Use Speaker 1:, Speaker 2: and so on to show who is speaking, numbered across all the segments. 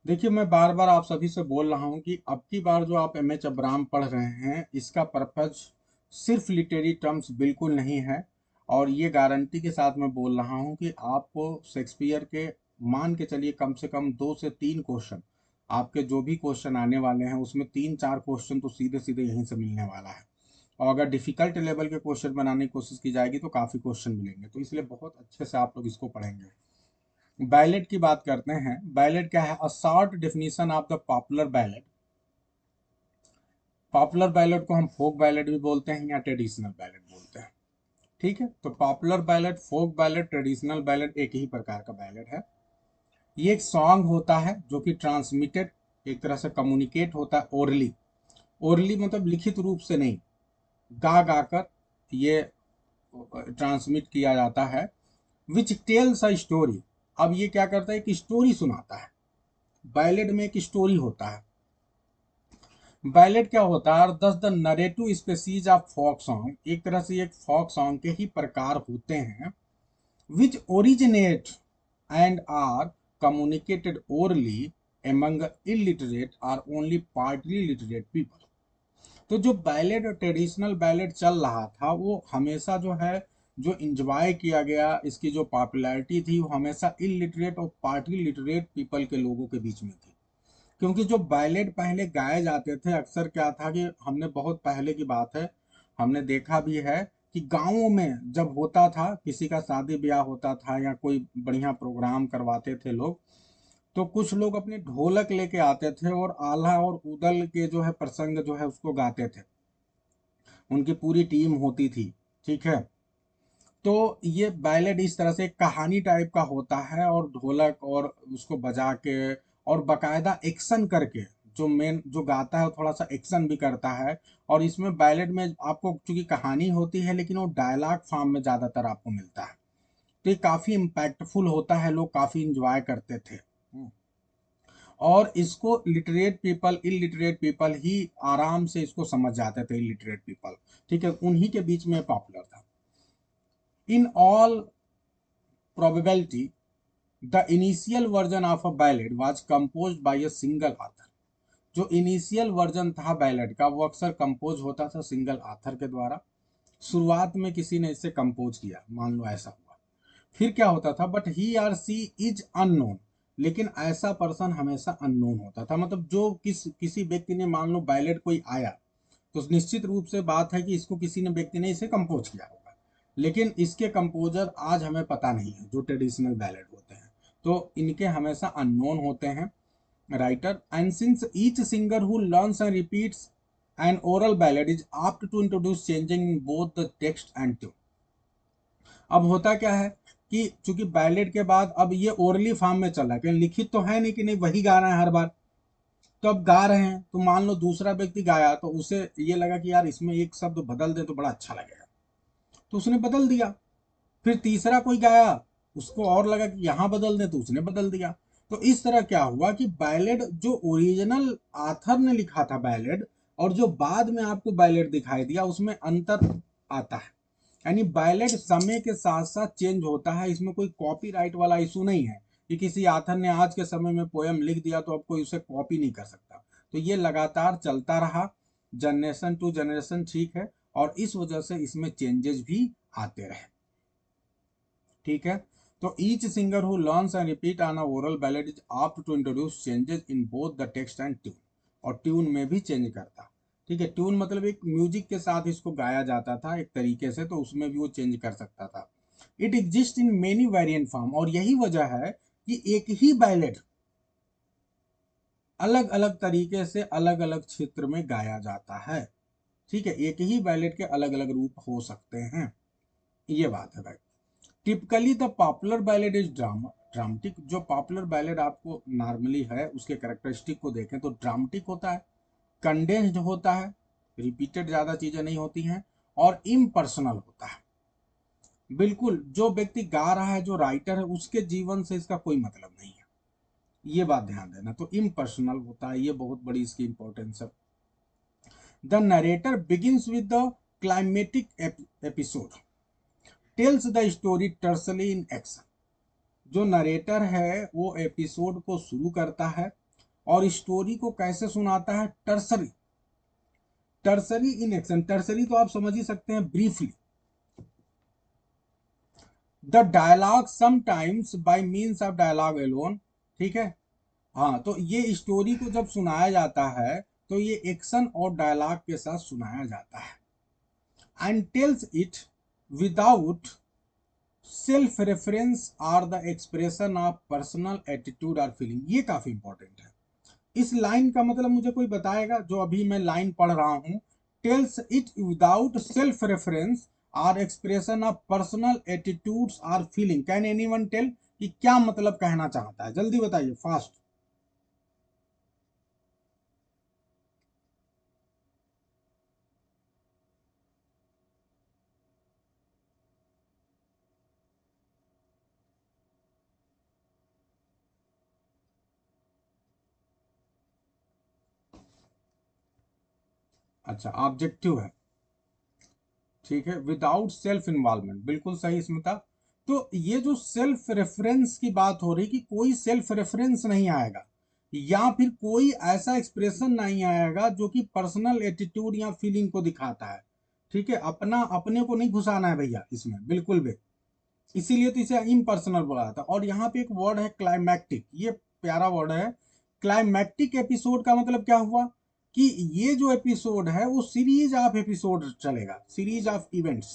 Speaker 1: देखिए, मैं बार बार आप सभी से बोल रहा हूँ कि अब की बार जो आप एम एच अब्राहम पढ़ रहे हैं, इसका पर्पज सिर्फ लिटरेरी टर्म्स बिल्कुल नहीं है। और ये गारंटी के साथ मैं बोल रहा हूँ कि आपको शेक्सपियर के, मान के चलिए, कम से कम 2 से 3 क्वेश्चन, आपके जो भी क्वेश्चन आने वाले हैं उसमें 3-4 क्वेश्चन तो सीधे सीधे यहीं से मिलने वाला है। और अगर डिफिकल्ट लेवल के क्वेश्चन बनाने की कोशिश की जाएगी तो काफ़ी क्वेश्चन मिलेंगे, तो इसलिए बहुत अच्छे से आप लोग इसको पढ़ेंगे। बैलेट की बात करते हैं। बैलेट क्या है? A short definition of the popular ballot. Popular ballot को हम फोक बैलेट भी बोलते हैं या ट्रेडिशनल बैलेट बोलते हैं। ठीक है, तो पॉपुलर बैलेट, फोक बैलेट, ट्रेडिशनल बैलेट एक ही प्रकार का बैलेट है। ये एक सॉन्ग होता है जो कि ट्रांसमिटेड, एक तरह से कम्युनिकेट होता है ओरली। ओरली मतलब लिखित रूप से नहीं, गा गा कर ये ट्रांसमिट किया जाता है। Which tells a story. अब ये क्या करता है? एक स्टोरी सुनाता है। बैलेट में एक स्टोरी होता है। बैलेट क्या होता है? Thus the narrative species of folk song, एक तरह से एक फोक सॉन्ग के ही प्रकार होते हैं। Which originate and are communicated orally among illiterate or only partly literate people. तो जो बैलेट और ट्रेडिशनल बैलेट चल रहा था, वो हमेशा जो है, जो इंजॉय किया गया, इसकी जो पॉपुलैरिटी थी, वो हमेशा इलिटरेट और पार्टली लिटरेट पीपल के लोगों के बीच में थी। क्योंकि जो बैलेट पहले गाए जाते थे, अक्सर क्या था कि हमने, बहुत पहले की बात है, हमने देखा भी है कि गाँवों में जब होता था, किसी का शादी ब्याह होता था या कोई बढ़िया प्रोग्राम करवाते थे लोग, तो कुछ लोग अपने ढोलक लेके आते थे और आल्हा और उदल के जो है प्रसंग जो है उसको गाते थे। उनकी पूरी टीम होती थी। ठीक है, तो ये बैलेड इस तरह से एक कहानी टाइप का होता है, और ढोलक और उसको बजा के और बकायदा एक्शन करके, जो मेन जो गाता है वो थोड़ा सा एक्शन भी करता है। और इसमें बैलेड में आपको चूंकि कहानी होती है, लेकिन वो डायलॉग फॉर्म में ज्यादातर आपको मिलता है। तो ये काफी इम्पैक्टफुल होता है, लोग काफी इंजॉय करते थे। और इसको लिटरेट पीपल, इलिटरेट पीपल ही आराम से इसको समझ जाते थे, इलिटरेट पीपल। ठीक है, उन्हीं के बीच में पॉपुलर था। In all probability, the initial version of a ballad was composed by a single author। जो इनिशियल वर्जन था बैलेड का, वो अक्सर कंपोज होता था सिंगल आथर के द्वारा। शुरुआत में किसी ने इसे कंपोज किया, मान लो ऐसा हुआ। फिर क्या होता था? But he or she is unknown. लेकिन ऐसा पर्सन हमेशा अननोन होता था, मतलब जो किसी व्यक्ति ने, मान लो बैलेड कोई आया, तो निश्चित रूप से बात है कि इसको किसी ने, व्यक्ति ने इसे कंपोज किया होगा। लेकिन इसके कंपोजर आज हमें पता नहीं है, जो ट्रेडिशनल बैलेड होते हैं, तो इनके हमेशा अननोन होते हैं writer. And since each singer who learns and repeats an oral ballad is apt to introduce changing in both the text and tune. अब होता क्या है कि चूंकि बैलेड के बाद अब ये ओरली फॉर्म में चला, कि लिखित तो है नहीं कि नहीं वही गा रहे हैं हर बार। तो अब गा रहे हैं, तो मान लो दूसरा व्यक्ति गाया, तो उसे ये लगा कि यार इसमें एक शब्द बदल दे तो बड़ा अच्छा लगेगा, तो उसने बदल दिया। फिर तीसरा कोई गाया, उसको और लगा कि यहाँ बदल दे, तो उसने बदल दिया। तो इस तरह क्या हुआ कि बैलेड, जो ओरिजिनल आथर ने लिखा था बैलेड, और जो बाद में आपको बैलेड दिखाई दिया, उसमें अंतर आता है। यानी बैलेड समय के साथ साथ चेंज होता है, इसमें कोई कॉपीराइट वाला इशू नहीं है कि किसी आथर ने आज के समय में पोयम लिख दिया तो अब कोई उसे कॉपी नहीं कर सकता। तो ये लगातार चलता रहा, जनरेशन टू जनरेशन। ठीक है, और इस वजह से इसमें चेंजेस भी आते रहे। ठीक है, तो each singer who learns and repeat on a oral ballad is apt to introduce changes in both the text and tune. और ट्यून में भी चेंज करता। ठीक है, ट्यून मतलब एक म्यूजिक के साथ इसको गाया जाता था एक तरीके से, तो उसमें भी वो चेंज कर सकता था। It exist in many variant form, और यही वजह है कि एक ही बैलेड अलग अलग तरीके से अलग अलग क्षेत्र में गाया जाता है। ठीक है, एक ही बैलेड के अलग अलग रूप हो सकते हैं, ये बात है भाई। Typically the popular ballad is dramatic. जो पॉपुलर बैलेड आपको नॉर्मली है, उसके कैरेक्टरिस्टिक को देखें तो ड्रामेटिक होता है, कंडेंस्ड होता है, रिपीटेड ज्यादा चीजें नहीं होती हैं, और इम्पर्सनल होता है। बिल्कुल, जो व्यक्ति गा रहा है, जो राइटर है, उसके जीवन से इसका कोई मतलब नहीं है। ये बात ध्यान देना, तो इम्पर्सनल होता है, ये बहुत बड़ी इसकी इंपॉर्टेंस है। The narrator begins with the climactic episode tells the story tersely in action. जो नरेटर है वो एपिसोड को शुरू करता है, और स्टोरी को कैसे सुनाता है, tersely, tersely in action. Tersely तो आप समझ ही सकते हैं briefly, the dialogue sometimes by means of dialogue alone, ठीक है। हाँ, तो ये स्टोरी को जब सुनाया जाता है तो ये एक्शन और डायलॉग के साथ सुनाया जाता है, and tells it without self reference or the expression of personal attitude और फीलिंग। ये काफी इंपॉर्टेंट है। इस लाइन का मतलब मुझे कोई बताएगा, जो अभी मैं लाइन पढ़ रहा हूं, tells it without self reference or expression of personal attitudes or feeling. Can anyone tell कि क्या मतलब कहना चाहता है, जल्दी बताइए फास्ट। अच्छा, ऑब्जेक्टिव है, ठीक है, विदाउट सेल्फ इन्वॉल्वमेंट, बिल्कुल सही स्मिता। तो ये जो सेल्फ रेफरेंस की बात हो रही कि कोई सेल्फ रेफरेंस नहीं आएगा, या फिर कोई ऐसा एक्सप्रेशन नहीं आएगा जो कि पर्सनल एटीट्यूड या फीलिंग को दिखाता है, ठीक है। अपना अपने को नहीं घुसाना है भैया इसमें, बिल्कुल भी। इसीलिए तो इसे इम्पर्सनल बोला जाता है। और यहाँ पे एक वर्ड है क्लाइमैक्टिक, ये प्यारा वर्ड है। क्लाइमैक्टिक एपिसोड का मतलब क्या हुआ कि ये जो एपिसोड है वो सीरीज ऑफ एपिसोड चलेगा, सीरीज ऑफ इवेंट्स।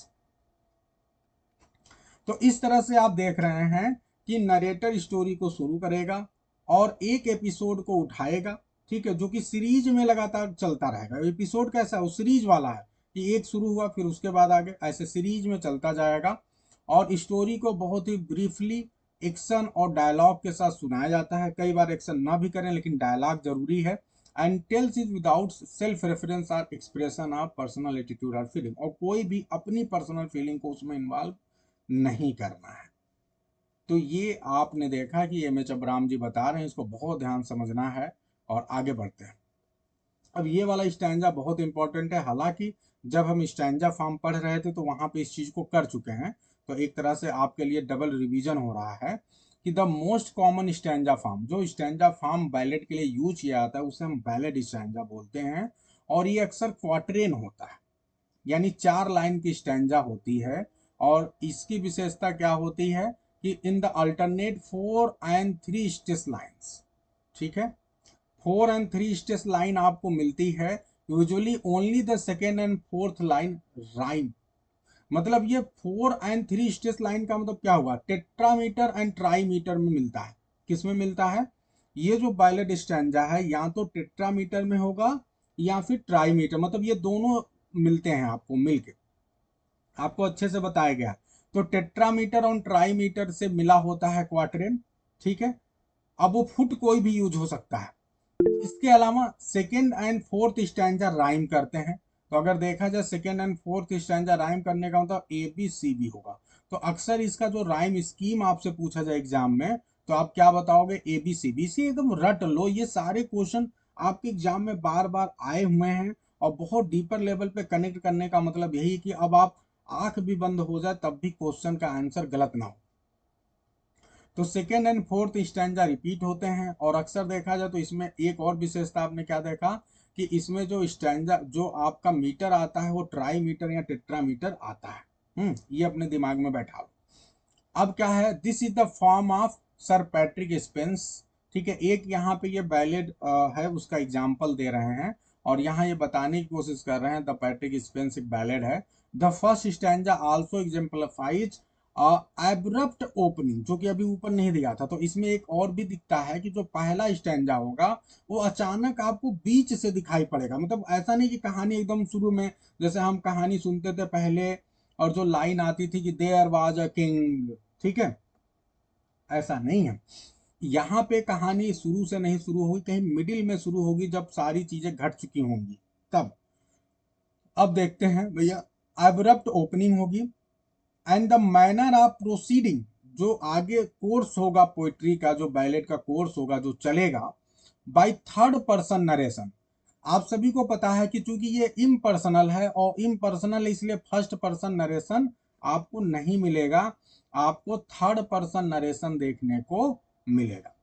Speaker 1: तो इस तरह से आप देख रहे हैं कि नरेटर स्टोरी को शुरू करेगा और एक एपिसोड को उठाएगा, ठीक है, जो कि सीरीज में लगातार चलता रहेगा। एपिसोड कैसा है, वो सीरीज वाला है कि एक शुरू हुआ फिर उसके बाद आगे ऐसे सीरीज में चलता जाएगा। और स्टोरी को बहुत ही ब्रीफली एक्शन और डायलॉग के साथ सुनाया जाता है। कई बार एक्शन ना भी करें लेकिन डायलॉग जरूरी है। And tells is without self reference और एक्सप्रेशन ऑफ पर्सनल एटीट्यूड और फीलिंग, और कोई भी अपनी पर्सनल फीलिंग को उसमें इन्वॉल्व नहीं करना है। तो ये आपने देखा कि एम एच अब्राम जी बता रहे हैं, इसको बहुत ध्यान समझना है। और आगे बढ़ते हैं। अब ये वाला स्टैंजा बहुत इंपॉर्टेंट है। हालांकि जब हम स्टैंजा फॉर्म पढ़ रहे थे तो वहां पे इस चीज को कर चुके हैं, तो एक तरह से आपके लिए डबल रिवीजन हो रहा है कि the most common stanza form, जो स्टैंजा फॉर्म बैलेट के लिए यूज किया जाता है उसे हम बैलेट स्टैंजा बोलते हैं। और ये अक्सर क्वार्टरेन होता है, यानी 4 लाइन की स्टैंजा होती है। और इसकी विशेषता क्या होती है कि in the alternate 4 and 3 lines, ठीक है, 4 and 3 लाइन आपको मिलती है। Usually only the second and fourth line rhyme. मतलब ये 4 and 3 लाइन का मतलब क्या हुआ, टेट्रामीटर एंड ट्राईमीटर में मिलता है। किस में मिलता है, ये जो बायलेट स्टैंजा है या तो टेट्रामीटर में होगा या फिर ट्राईमीटर, मतलब ये दोनों मिलते हैं आपको मिलके, आपको अच्छे से बताया गया। तो टेट्रामीटर और ट्राईमीटर से मिला होता है क्वार्टरेन, ठीक है। अब वो फुट कोई भी यूज हो सकता है। इसके अलावा second and fourth stanza rhyme करते हैं। तो अगर देखा जाए second and fourth stanza rhyme करने का मतलब ए बी सी बी होगा। तो अक्सर इसका जो राइम स्कीम आपसे पूछा जाए एग्जाम में तो आप क्या बताओगे, ए बी सी बी। सी एकदम रट लो, ये सारे क्वेश्चन आपके एग्जाम में बार बार आए हुए हैं। और बहुत डीपर लेवल पे कनेक्ट करने का मतलब यही कि अब आप आंख भी बंद हो जाए तब भी क्वेश्चन का आंसर गलत ना हो। तो second and fourth stanza repeat होते हैं। और अक्सर देखा जाए तो इसमें एक और विशेषता आपने क्या देखा कि इसमें जो स्टैंजा जो आपका मीटर आता है वो ट्राई मीटर या टेट्रा मीटर आता है। ये अपने दिमाग में बैठा लो। अब क्या है, this is the form of sir Patrick Spence, ठीक है। एक यहाँ पे ये बैलेड है उसका एग्जाम्पल दे रहे हैं और यहाँ ये बताने की कोशिश कर रहे हैं द पैट्रिक स्पेंस एक बैलेड है। The first stanza also exemplifies abrupt opening, जो कि अभी ऊपर नहीं दिया था। तो इसमें एक और भी दिखता है कि जो पहला स्टैंजा होगा वो अचानक आपको बीच से दिखाई पड़ेगा। मतलब ऐसा नहीं कि कहानी एकदम शुरू में, जैसे हम कहानी सुनते थे पहले और जो लाइन आती थी कि देयर वाज अ किंग, ठीक है, ऐसा नहीं है। यहाँ पे कहानी शुरू से नहीं शुरू होगी, कहीं मिडिल में शुरू होगी जब सारी चीजें घट चुकी होंगी तब। अब देखते हैं भैया, एब्रप्ट ओपनिंग होगी and the manner of proceeding, जो आगे कोर्स होगा पोइट्री का, जो बैलेट का कोर्स होगा जो चलेगा, बाय थर्ड पर्सन नरेशन। आप सभी को पता है कि चूंकि ये इम्पर्सनल है और इम्पर्सनल इसलिए फर्स्ट पर्सन नरेशन आपको नहीं मिलेगा, आपको थर्ड पर्सन नरेशन देखने को मिलेगा,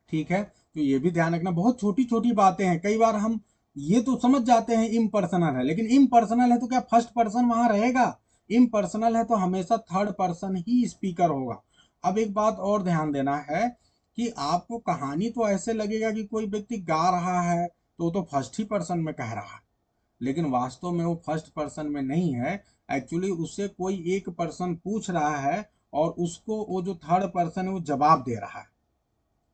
Speaker 1: ठीक है। तो ये भी ध्यान रखना, बहुत छोटी छोटी बातें हैं। कई बार हम ये तो समझ जाते हैं इम्पर्सनल है, लेकिन इम्पर्सनल है तो क्या फर्स्ट पर्सन वहां रहेगा? इम्पर्सनल है तो हमेशा थर्ड पर्सन ही स्पीकर होगा। अब एक बात और ध्यान देना है कि आपको कहानी तो ऐसे लगेगा कि कोई व्यक्ति गा रहा है तो वो तो फर्स्ट ही पर्सन में कह रहा है, लेकिन वास्तव में वो फर्स्ट पर्सन में नहीं है। एक्चुअली उससे कोई एक पर्सन पूछ रहा है और उसको वो जो थर्ड पर्सन है वो जवाब दे रहा है।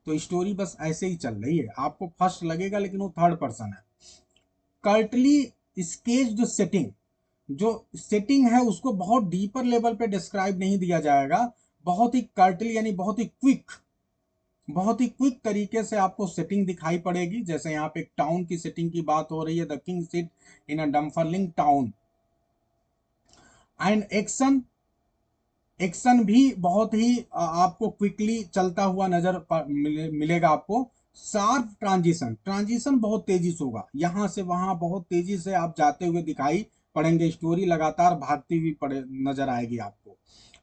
Speaker 1: तो स्टोरी बस ऐसे ही चल रही है, आपको फर्स्ट लगेगा लेकिन वो थर्ड पर्सन है। कर्टली स्केच्ड सेटिंग, जो सेटिंग है उसको बहुत डीपर लेवल पे डिस्क्राइब नहीं दिया जाएगा। बहुत ही कर्टली यानी बहुत ही क्विक तरीके से आपको सेटिंग दिखाई पड़ेगी। जैसे यहाँ पे एक टाउन की सेटिंग की बात हो रही है, the king sit in a Dunfermline town. And action भी बहुत ही आपको क्विकली चलता हुआ नजर मिलेगा आपको। शार्प ट्रांजिशन, ट्रांजिशन बहुत तेजी से होगा, यहां से वहां बहुत तेजी से आप जाते हुए दिखाई पड़ेंगे, स्टोरी लगातार भागती हुई पड़े नजर आएगी आपको।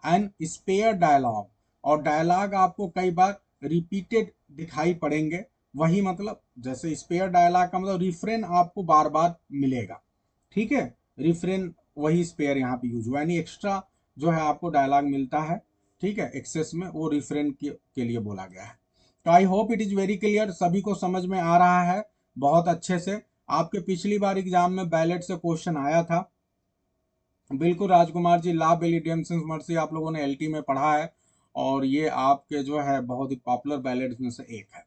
Speaker 1: एंड स्पेयर डायलॉग, और डायलॉग आपको कई बार रिपीटेड दिखाई पड़ेंगे। वही मतलब जैसे स्पेयर डायलॉग का मतलब रिफ्रेन आपको बार बार मिलेगा, ठीक है। रिफ्रेन वही स्पेयर यहाँ पे यूज हुआ, यानी एक्स्ट्रा जो है आपको डायलॉग मिलता है, ठीक है, एक्सेस में, वो रिफ्रेन के लिए बोला गया है। तो I hope it is very clear, सभी को समझ में आ रहा है बहुत अच्छे से। आपके पिछली बार एग्जाम में बैलेट से क्वेश्चन आया था, बिल्कुल राजकुमार जी, ला बेलिडियमसन मर्सी आप लोगों ने एलटी में पढ़ा है, और ये आपके जो है बहुत ही पॉपुलर बैलेट्स में से एक है।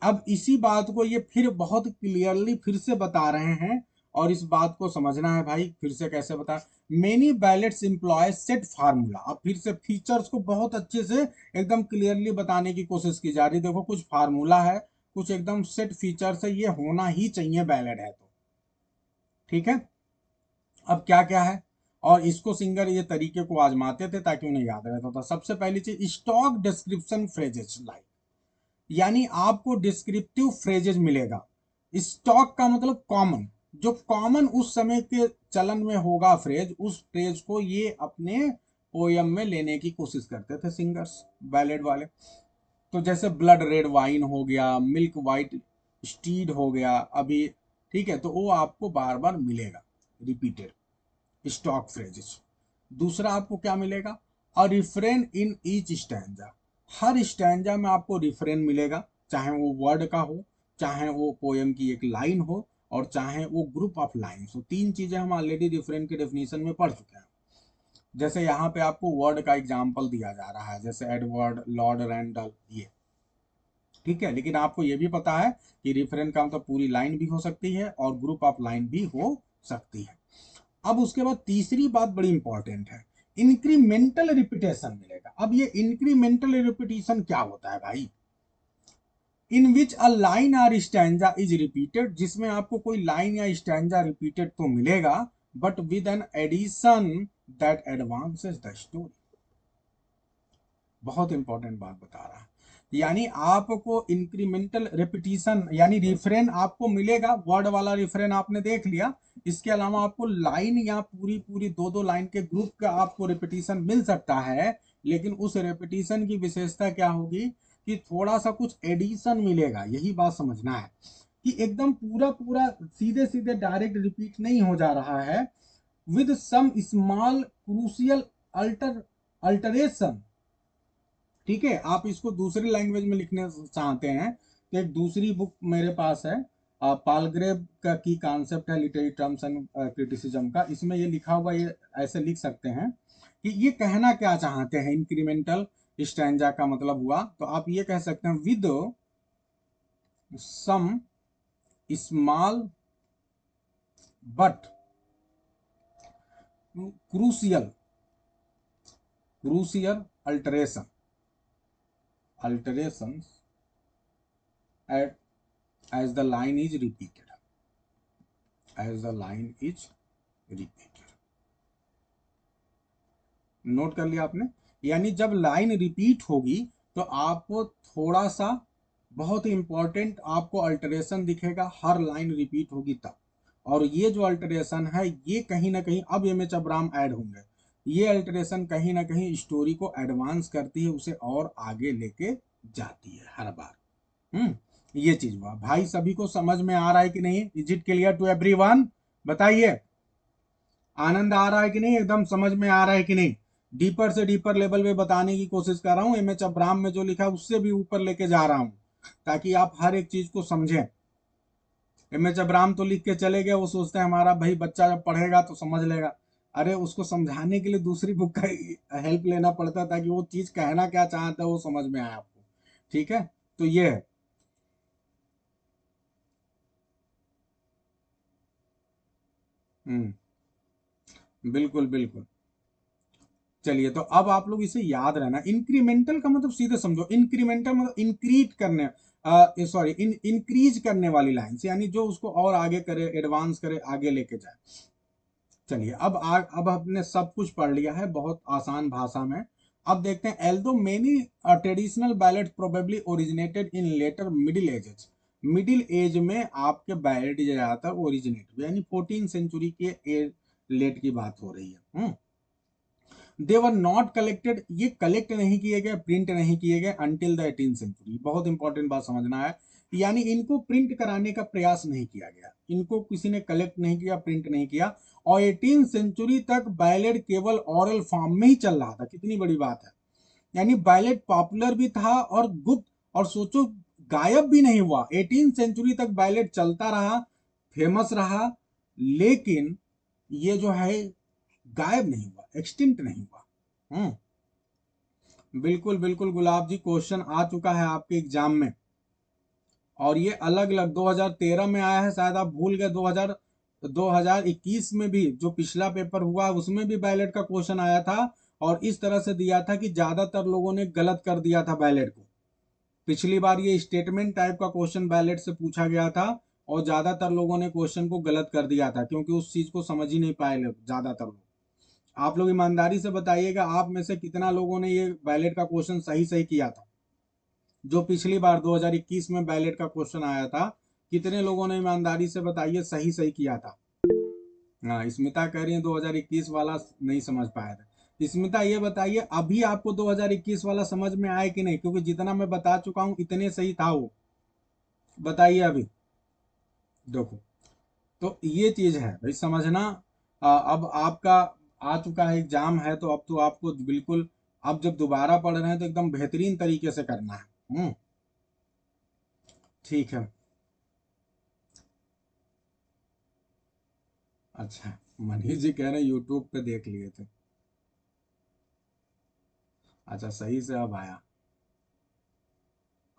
Speaker 1: अब इसी बात को ये फिर बहुत क्लियरली फिर से बता रहे हैं, और इस बात को समझना है भाई, फिर से कैसे बता। Many ballads employ set formula, अब फिर से फीचर्स को बहुत अच्छे से एकदम क्लियरली बताने की कोशिश की जा रही है। देखो कुछ फार्मूला है, कुछ एकदम सेट फीचर्स है, ये होना ही चाहिए बैलेट है तो, ठीक है। अब क्या क्या है, और इसको सिंगर ये तरीके को आजमाते थे ताकि उन्हें याद रहता था। सबसे पहली चीज, स्टॉक डिस्क्रिप्शन फ्रेजेस लाइक, यानी आपको डिस्क्रिप्टिव फ्रेजेज मिलेगा। स्टॉक का मतलब कॉमन, जो कॉमन उस समय के चलन में होगा फ्रेज, उस फ्रेज को ये अपने पोयम में लेने की कोशिश करते थे सिंगर्स, बैलेड वाले। तो जैसे ब्लड रेड वाइन हो गया, मिल्क वाइट स्टीड हो गया अभी, ठीक है, तो वो आपको बार बार मिलेगा, रिपीटेड स्टॉक फ्रेजेस। दूसरा आपको क्या मिलेगा, a refrain in each stanza, हर स्टैंजा में आपको रिफ्रेन मिलेगा, चाहे वो वर्ड का हो, चाहे वो पोएम की एक लाइन हो, और चाहे वो ग्रुप ऑफ लाइन्स हो। तीन चीजें हम ऑलरेडी रिफ्रेन के डेफिनेशन में पढ़ चुके हैं। जैसे यहाँ पे आपको वर्ड का एग्जाम्पल दिया जा रहा है, जैसे एडवर्ड, लॉर्ड रैंडल, ये, ठीक है। लेकिन आपको ये भी पता है कि रिफ्रेन का मतलब पूरी लाइन भी हो सकती है और ग्रुप ऑफ लाइन भी हो सकती है। अब उसके बाद तीसरी बात बड़ी इंपॉर्टेंट है, इंक्रीमेंटल रिपीटेशन मिलेगा। अब ये इंक्रीमेंटल रिपीटेशन क्या होता है भाई? इन विच अ लाइन और स्टैंजा इज रिपीटेड, जिसमें आपको कोई लाइन या स्टैंजा रिपीटेड तो मिलेगा, but with an addition that advances the story. बहुत इंपॉर्टेंट बात बता रहा है, यानी आपको इंक्रीमेंटल रिपीटिशन यानी रिफ्रेन आपको मिलेगा, वर्ड वाला रिफ्रेन आपने देख लिया। इसके अलावा आपको लाइन या पूरी पूरी दो दो लाइन के ग्रुप का आपको रिपीटिशन मिल सकता है, लेकिन उस रिपीटिशन की विशेषता क्या होगी कि थोड़ा सा कुछ एडिशन मिलेगा। यही बात समझना है कि एकदम पूरा पूरा सीधे सीधे डायरेक्ट रिपीट नहीं हो जा रहा है, with some small crucial alteration, ठीक है। आप इसको दूसरी लैंग्वेज में लिखने चाहते हैं तो एक दूसरी बुक मेरे पास है, पालग्रेव का की कॉन्सेप्ट है लिटरेरी टर्म्स एंड क्रिटिसिज्म का, इसमें ये लिखा हुआ, ये ऐसे लिख सकते हैं कि ये कहना क्या चाहते हैं। इंक्रीमेंटल स्टैंजा का मतलब हुआ, तो आप ये कह सकते हैं, with some small but crucial crucial alteration at as the line is repeated, as the line is repeated। Note कर लिया आपने, यानी जब लाइन रिपीट होगी तो आपको थोड़ा सा बहुत इंपॉर्टेंट आपको अल्टरेशन दिखेगा, हर लाइन रिपीट होगी तब। और ये जो अल्टरेशन है ये कहीं ना कहीं, अब एम एच अब्राम ऐड होंगे, ये अल्टरेशन कहीं ना कहीं स्टोरी को एडवांस करती है, उसे और आगे लेके जाती है हर बार। ये चीज हुआ भाई। सभी को समझ में आ रहा है कि नहीं? Is it clear to everyone? बताइए, आनंद आ रहा है कि नहीं? एकदम समझ में आ रहा है कि नहीं? डीपर से डीपर लेवल पे बताने की कोशिश कर रहा हूँ। एमएच अब्राहम में जो लिखा है उससे भी ऊपर लेके जा रहा हूँ, ताकि आप हर एक चीज को समझें। एमएच अब्राहम तो लिख के चले गए, वो सोचते हैं हमारा भाई बच्चा जब पढ़ेगा तो समझ लेगा। अरे उसको समझाने के लिए दूसरी बुक का हेल्प लेना पड़ता है, ताकि वो चीज कहना क्या चाहता है वो समझ में आए आपको। ठीक है, तो ये है। बिल्कुल बिल्कुल। चलिए, तो अब आप लोग इसे याद रहना, इंक्रीमेंटल का मतलब सीधे समझो, इंक्रीमेंटल मतलब इंक्रीज करने, सॉरी इंक्रीज करने वाली लाइन से, यानी जो उसको और आगे करे, एडवांस करे, आगे लेके जाए। चलिए, अब हमने सब कुछ पढ़ लिया है बहुत आसान भाषा में। अब देखते हैं, although many traditional ballad probably originated in later middle ages. Middle age में आपके बैलेट ज्यादातर ओरिजिनेट हुए, यानी 14th सेंचुरी के लेट की बात हो रही है। दे वर नॉट कलेक्टेड, ये कलेक्ट नहीं किए गए, प्रिंट नहीं किए गए अंटिल द 18th सेंचुरी। बहुत इंपॉर्टेंट बात समझना है, यानी इनको प्रिंट कराने का प्रयास नहीं किया गया, इनको किसी ने कलेक्ट नहीं किया, प्रिंट नहीं किया। और 18th सेंचुरी तक बैलेट केवल ऑरल फॉर्म में ही चल रहा था। कितनी बड़ी बात है, यानी बैलेट पॉपुलर भी था और गुप्त, और सोचो गायब भी नहीं हुआ। 18th सेंचुरी तक बैलेट चलता रहा, फेमस रहा, लेकिन ये जो है गायब नहीं हुआ, एक्सटिंक्ट नहीं हुआ। बिल्कुल बिल्कुल गुलाब जी, क्वेश्चन आ चुका है आपके एग्जाम में, और ये अलग अलग 2013 में आया है, शायद आप भूल गए। 2021 में भी जो पिछला पेपर हुआ उसमें भी बैलेट का क्वेश्चन आया था, और इस तरह से दिया था कि ज्यादातर लोगों ने गलत कर दिया था बैलेट को। पिछली बार ये स्टेटमेंट टाइप का क्वेश्चन बैलेट से पूछा गया था, और ज्यादातर लोगों ने क्वेश्चन को गलत कर दिया था, क्योंकि उस चीज को समझ ही नहीं पाए लोग, ज्यादातर लोग। आप लोग ईमानदारी से बताइएगा, आप में से कितना लोगों ने ये बैलेट का क्वेश्चन सही सही किया था? जो पिछली बार 2021 में बैलेट का क्वेश्चन आया था, कितने लोगों ने ईमानदारी से बताइए सही सही किया था? हाँ, स्मिता कह रही है 2021 वाला नहीं समझ पाया था। स्मिता ये बताइए, अभी आपको 2021 वाला समझ में आया कि नहीं? क्योंकि जितना मैं बता चुका हूँ इतने सही था वो। बताइए अभी। देखो, तो ये चीज है भाई समझना। अब आपका आ चुका है एग्जाम है, तो अब तो आपको बिल्कुल, अब जब दोबारा पढ़ रहे हैं तो एकदम बेहतरीन तरीके से करना है। ठीक है। अच्छा, मनीष जी कह रहे हैं यूट्यूब पे देख लिए थे। अच्छा, सही से अब आया।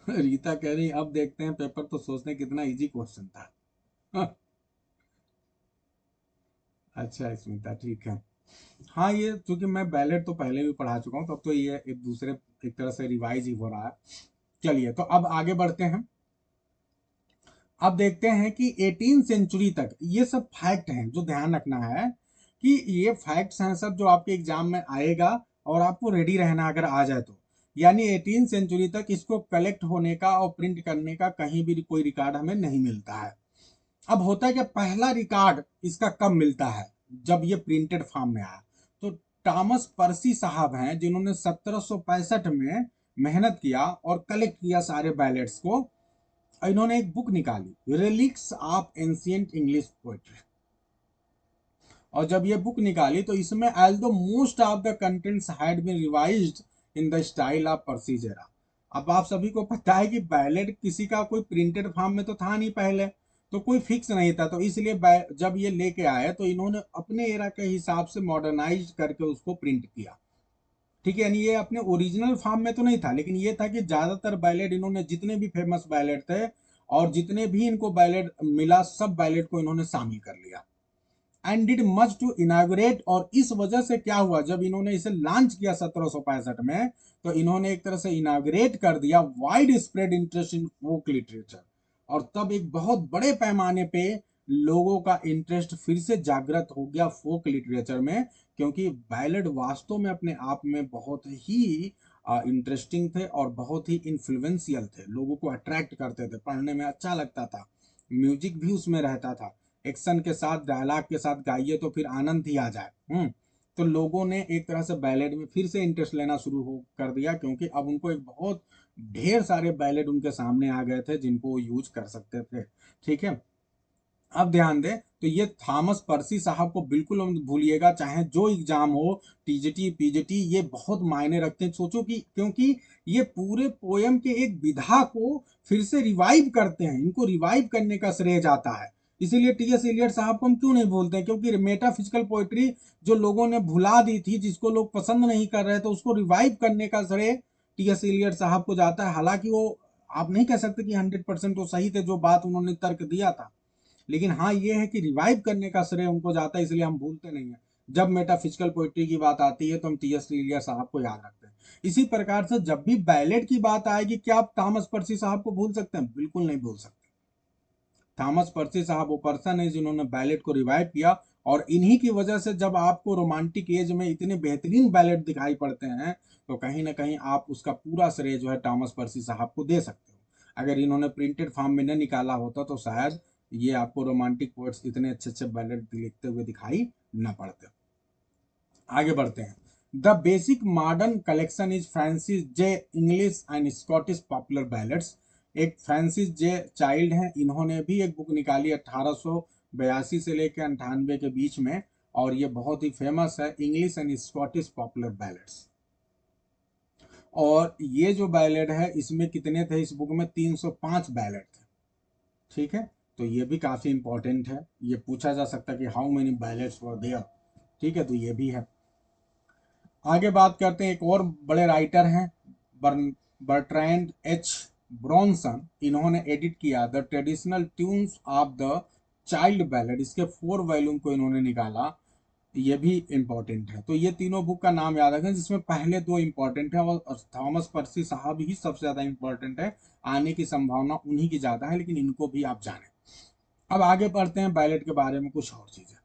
Speaker 1: रीता कह रही अब देखते हैं पेपर, तो सोचते कितना इजी क्वेश्चन था। अच्छा स्मिता, ठीक है। हाँ, ये चूंकि मैं बैलेट तो पहले भी पढ़ा चुका हूँ, तब तो ये एक दूसरे, एक तरह से रिवाइज ही हो रहा है। चलिए, तो अब आगे बढ़ते हैं। अब देखते हैं कि 18th सेंचुरी तक ये सब फैक्ट हैं जो ध्यान रखना है, कि ये फैक्ट्स हैं सब जो आपके एग्जाम में आएगा, और आपको रेडी रहना अगर आ जाए तो। यानी 18th सेंचुरी तक इसको कलेक्ट होने का और प्रिंट करने का कहीं भी कोई रिकॉर्ड हमें नहीं मिलता है। अब होता है कि पहला रिकॉर्ड इसका कब मिलता है? जब ये प्रिंटेड फॉर्म में आया। तो टॉमस पर्सी साहब हैं जिन्होंने 1765 में मेहनत किया और कलेक्ट किया सारे बैलेट्स को। इन्होंने एक बुक निकाली, relics of ancient English poetry. और जब ये बुक निकाली तो इसमें although most of the contents had been revised in the style of Percy era. अब आप सभी को पता है कि बैलेट किसी का कोई प्रिंटेड फॉर्म में तो था नहीं पहले, तो कोई फिक्स नहीं था, तो इसलिए जब ये लेके आए तो इन्होंने अपने एरा के हिसाब से मॉडर्नाइज करके उसको प्रिंट किया। ठीक है, यानी ये अपने ओरिजिनल फॉर्म में तो नहीं था, लेकिन ये था कि ज्यादातर बैलेट इन्होंने, जितने भी फेमस बैलेट थे और जितने भी इनको बैलेट मिला, सब बैलेट को इन्होंने शामिल कर लिया। And did much to inaugurate, और इस वजह से क्या हुआ, जब इन्होंने इसे लॉन्च किया 1765 में, तो इन्होंने एक तरह से इनाग्रेट कर दिया widespread interest in folk literature. और तब एक बहुत बड़े पैमाने पे लोगों का इंटरेस्ट फिर से जागृत हो गया फोक लिटरेचर में, क्योंकि बैलेड वास्तव में अपने आप में बहुत ही इंटरेस्टिंग थे और बहुत ही इन्फ्लुएंशियल थे, लोगों को अट्रैक्ट करते थे, पढ़ने में अच्छा लगता था, म्यूजिक भी उसमें रहता था, एक्शन के साथ डायलॉग के साथ गाइए तो फिर आनंद ही आ जाए। तो लोगों ने एक तरह से बैलेड में फिर से इंटरेस्ट लेना शुरू हो कर दिया, क्योंकि अब उनको एक बहुत ढेर सारे बैलेट उनके सामने आ गए थे जिनको वो यूज कर सकते थे। ठीक है, अब ध्यान दें तो ये थॉमस पर्सी साहब को बिल्कुल मत भूलिएगा, चाहे जो एग्जाम हो, टीजीटी पीजीटी, ये बहुत मायने रखते हैं। सोचो कि क्योंकि ये पूरे पोयम के एक विधा को फिर से रिवाइव करते हैं, इनको रिवाइव करने का श्रेय जाता है। इसीलिए टीएस एलियट साहब को हम क्यों नहीं बोलते हैं, क्योंकि मेटाफिजिकल पोइट्री जो लोगों ने भुला दी थी, जिसको लोग पसंद नहीं कर रहे थे, उसको रिवाइव करने का श्रेय टीएस एलियट साहब को जाता है। हालांकि वो, आप नहीं कह सकते कि 100% वो सही थे जो बात उन्होंने तर्क दिया था, लेकिन हाँ ये है कि रिवाइव करने का श्रेय उनको जाता है, इसलिए हम भूलते नहीं है। जब मेटाफिजिकल पोइट्री की बात आती है तो हम टी एस एलियट साहब को याद रखते हैं। इसी प्रकार से जब भी बैलेट की बात आएगी, क्या आप थॉमस पर्सी साहब को भूल सकते हैं? बिल्कुल नहीं भूल सकते। थॉमस पर्सी साहब वो पर्सन है जिन्होंने बैलेट को रिवाइव किया, और इन्हीं की वजह से जब आपको रोमांटिक एज में इतने बेहतरीन बैलेट दिखाई पड़ते हैं, तो कहीं ना कहीं आप उसका पूरा श्रेय जो है थॉमस पर्सी साहब को दे सकते हो। अगर इन्होंने प्रिंटेड फॉर्म में न निकाला होता तो शायद ये आपको रोमांटिक पोएट्स इतने अच्छे अच्छे बैलेट लिखते हुए दिखाई न पड़ते। आगे बढ़ते हैं। The basic modern collection is Francis J English and Scottish popular ballets. एक फ्रांसिस जे चाइल्ड हैं, इन्होंने भी एक बुक निकाली 1882 से लेकर 98 के बीच में, और ये बहुत ही फेमस है, English and Scottish popular ballets. और ये जो बैलेट है इसमें कितने थे, इस बुक में 305 बैलेट थे। ठीक है, तो ये भी काफी इंपॉर्टेंट है, ये पूछा जा सकता है कि how many ballads were there. ठीक है, तो ये भी है। आगे बात करते हैं, एक और बड़े राइटर हैं, बर्ट्रैंड एच ब्रॉनसन। इन्होंने एडिट किया the traditional tunes of the child ballad, इसके 4 वॉल्यूम को इन्होंने निकाला, ये भी इंपॉर्टेंट है। तो ये तीनों बुक का नाम याद रखें, जिसमें पहले 2 इंपॉर्टेंट है और थॉमस पर्सी साहब ही सबसे ज्यादा इंपॉर्टेंट है, आने की संभावना उन्हीं की ज्यादा है, लेकिन इनको भी आप जानें। अब आगे पढ़ते हैं बैलेट के बारे में कुछ और चीजें।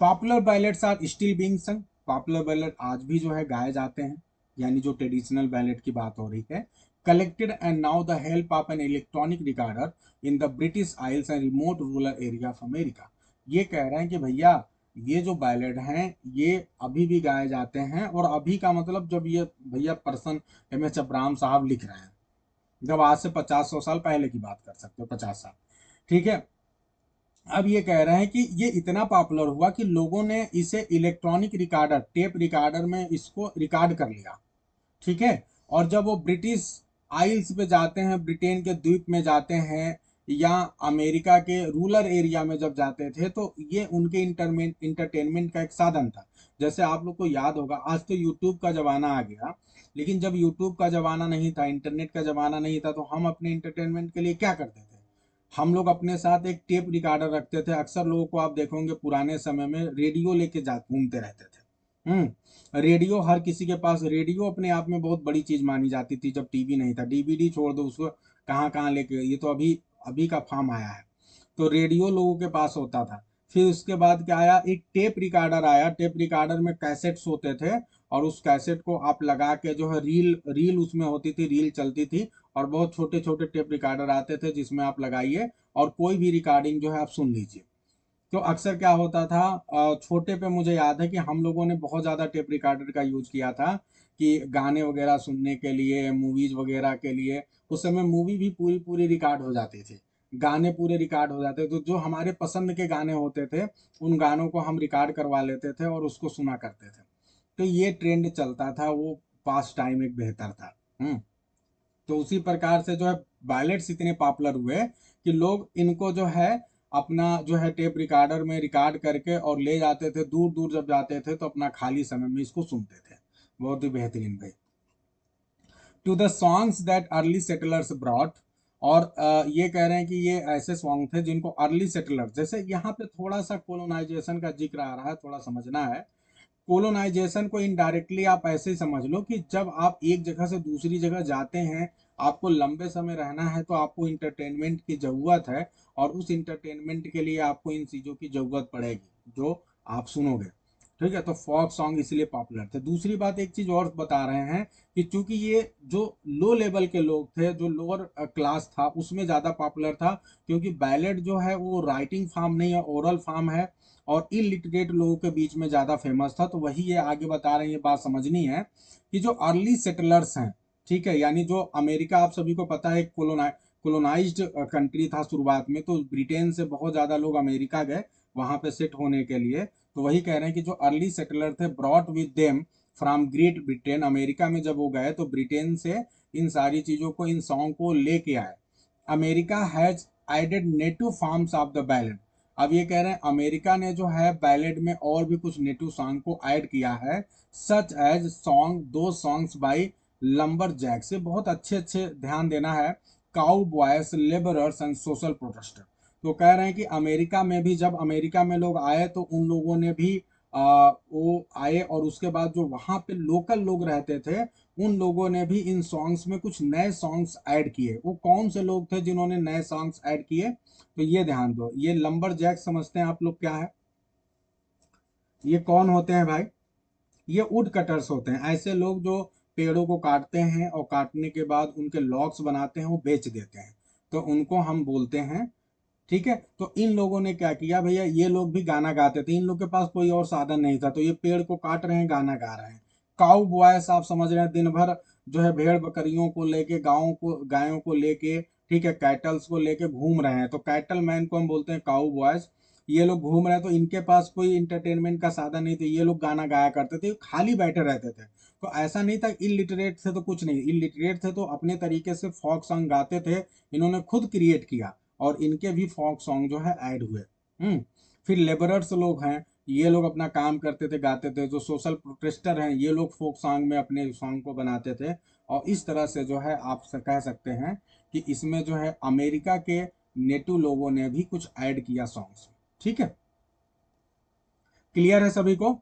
Speaker 1: Popular ballads are still being sung. Popular ballad आज भी जो है गाए जाते हैं, यानी जो ट्रेडिशनल बैलेट की बात हो रही है। Collected and now the help of an electronic recorder in the British Isles and remote rural area of America. ये कह रहे हैं कि भैया ये जो बैलेट हैं ये अभी भी गाए जाते हैं, और अभी का मतलब जब ये भैया पर्सन एम एच अब्राहम साहब लिख रहे हैं, जब आज से 50-100 साल पहले की बात कर सकते हो, 50 साल। ठीक है, अब ये कह रहे हैं कि ये इतना पॉपुलर हुआ कि लोगों ने इसे इलेक्ट्रॉनिक रिकॉर्डर, टेप रिकॉर्डर में इसको रिकॉर्ड कर लिया। ठीक है, और जब वो ब्रिटिश आइल्स पे जाते हैं, ब्रिटेन के द्वीप में जाते हैं, या अमेरिका के रूरल एरिया में जब जाते थे, तो ये उनके इंटरटेनमेंट का एक साधन था। जैसे आप लोग को याद होगा, आज तो यूट्यूब का जमाना आ गया, लेकिन जब यूट्यूब का जमाना नहीं था, इंटरनेट का जमाना नहीं था, तो हम अपने इंटरटेनमेंट के लिए क्या करते थे? हम लोग अपने साथ एक टेप रिकॉर्डर रखते थे। अक्सर लोगों को आप देखोगे पुराने समय में रेडियो लेके जा घूमते रहते थे। रेडियो, हर किसी के पास रेडियो अपने आप में बहुत बड़ी चीज मानी जाती थी जब टीवी नहीं था। डीवीडी छोड़ दो, उसको कहाँ कहाँ लेके, ये तो अभी अभी का फॉर्म आया है। तो रेडियो लोगों के पास होता था। फिर उसके बाद क्या आया, एक टेप रिकॉर्डर आया। टेप रिकॉर्डर में कैसेट्स होते थे, और उस कैसेट को आप लगा के जो है रील रील उसमें होती थी, रील चलती थी, और बहुत छोटे छोटे टेप रिकॉर्डर आते थे जिसमें आप लगाइए और कोई भी रिकॉर्डिंग जो है आप सुन लीजिए। तो अक्सर क्या होता था, छोटे पे मुझे याद है कि हम लोगों ने बहुत ज़्यादा टेप रिकॉर्डर का यूज किया था कि गाने वगैरह सुनने के लिए, मूवीज वगैरह के लिए। उस समय मूवी भी पूरी पूरी रिकॉर्ड हो जाती थी, गाने पूरे रिकॉर्ड हो जाते थे। तो जो हमारे पसंद के गाने होते थे, उन गानों को हम रिकॉर्ड करवा लेते थे और उसको सुना करते थे। तो ये ट्रेंड चलता था, वो पास टाइम एक बेहतर था। तो उसी प्रकार से जो है बैलेट्स इतने पॉपुलर हुए कि लोग इनको जो है अपना जो है टेप रिकॉर्डर में रिकॉर्ड करके और ले जाते थे, दूर दूर जब जाते थे तो अपना खाली समय में इसको सुनते थे। बहुत ही बेहतरीन भाई। To the songs that early settlers brought. और ये कह रहे हैं कि ये ऐसे सॉन्ग थे जिनको अर्ली सेटलर, जैसे यहाँ पे थोड़ा सा कोलोनाइजेशन का जिक्र आ रहा है, थोड़ा समझना है। कोलोनाइजेशन को इनडायरेक्टली आप ऐसे ही समझ लो कि जब आप एक जगह से दूसरी जगह जाते हैं, आपको लंबे समय रहना है, तो आपको इंटरटेनमेंट की जरूरत है, और उस इंटरटेनमेंट के लिए आपको इन चीजों की जरूरत पड़ेगी जो आप सुनोगे। ठीक है, तो फोक सॉन्ग इसलिए पॉपुलर थे। दूसरी बात, एक चीज और बता रहे हैं कि चूंकि ये जो लो लेवल के लोग थे, जो लोअर क्लास था, उसमें ज्यादा पॉपुलर था, क्योंकि बैलेट जो है वो राइटिंग फॉर्म नहीं है, ओरल फॉर्म है, और इलिटरेट लोगों के बीच में ज्यादा फेमस था। तो वही ये आगे बता रहे हैं, ये बात समझनी है कि जो अर्ली सेटलर्स हैं, ठीक है, यानी जो अमेरिका आप सभी को पता है कोलोनाइज्ड कंट्री था शुरुआत में, तो ब्रिटेन से बहुत ज़्यादा लोग अमेरिका गए वहाँ पे सेट होने के लिए। तो वही कह रहे हैं कि जो अर्ली सेटलर थे brought with them from great Britain, America में जब वो गए तो ब्रिटेन से इन सारी चीज़ों को, इन सॉन्ग को लेके आए। America has added native forms of the ballad. अब ये कह रहे हैं अमेरिका ने जो है बैलेड में और भी कुछ नेटिव सॉन्ग को ऐड किया है, सच एज सॉन्ग दो सॉन्ग्स बाई लंबर जैक से, बहुत अच्छे अच्छे, ध्यान देना है, cowboys, labourers and social protester. तो कह रहे हैं कि अमेरिका में भी, जब अमेरिका में लोग आए तो उन लोगों ने भी वो आए और उसके बाद जो वहाँ पे लोकल लोग रहते थे उन लोगों ने भी इन सॉन्ग्स में कुछ नए सॉन्ग्स ऐड किए। वो कौन से लोग थे जिन्होंने नए सॉन्ग्स ऐड किए? तो ये ध्यान दो, ये लंबर जैक समझते हैं आप लोग क्या है? ये कौन होते हैं भाई? ये वुड कटर्स होते हैं, ऐसे लोग जो पेड़ों को काटते हैं और काटने के बाद उनके लॉग्स बनाते हैं, वो बेच देते हैं, तो उनको हम बोलते हैं। ठीक है, तो इन लोगों ने क्या किया भैया, ये लोग भी गाना गाते थे, इन लोग के पास कोई और साधन नहीं था, तो ये पेड़ को काट रहे हैं, गाना गा रहे हैं। काउ बॉयस आप समझ रहे हैं, दिन भर जो है भेड़ बकरियों को लेके, गायों को लेके, ठीक है, कैटल्स को लेके घूम रहे हैं, तो कैटल मैन को हम बोलते हैं काउ बॉयज। ये लोग घूम रहे हैं तो इनके पास कोई इंटरटेनमेंट का साधन नहीं था, ये लोग गाना गाया करते थे, खाली बैठे रहते थे। तो ऐसा नहीं था इलिटरेट थे तो कुछ नहीं, इलिटरेट थे तो अपने तरीके से फोक सॉन्ग गाते थे, इन्होंने खुद क्रिएट किया और इनके भी फोक सॉन्ग जो है ऐड हुए। फिर लेबरर्स लोग हैं, ये लोग अपना काम करते थे, गाते थे। जो सोशल प्रोटेस्टर हैं, ये लोग फोक सॉन्ग में अपने सॉन्ग को बनाते थे। और इस तरह से जो है आप कह सकते हैं कि इसमें जो है अमेरिका के नेटिव लोगों ने भी कुछ ऐड किया सॉन्ग्स। ठीक है, क्लियर है सभी को?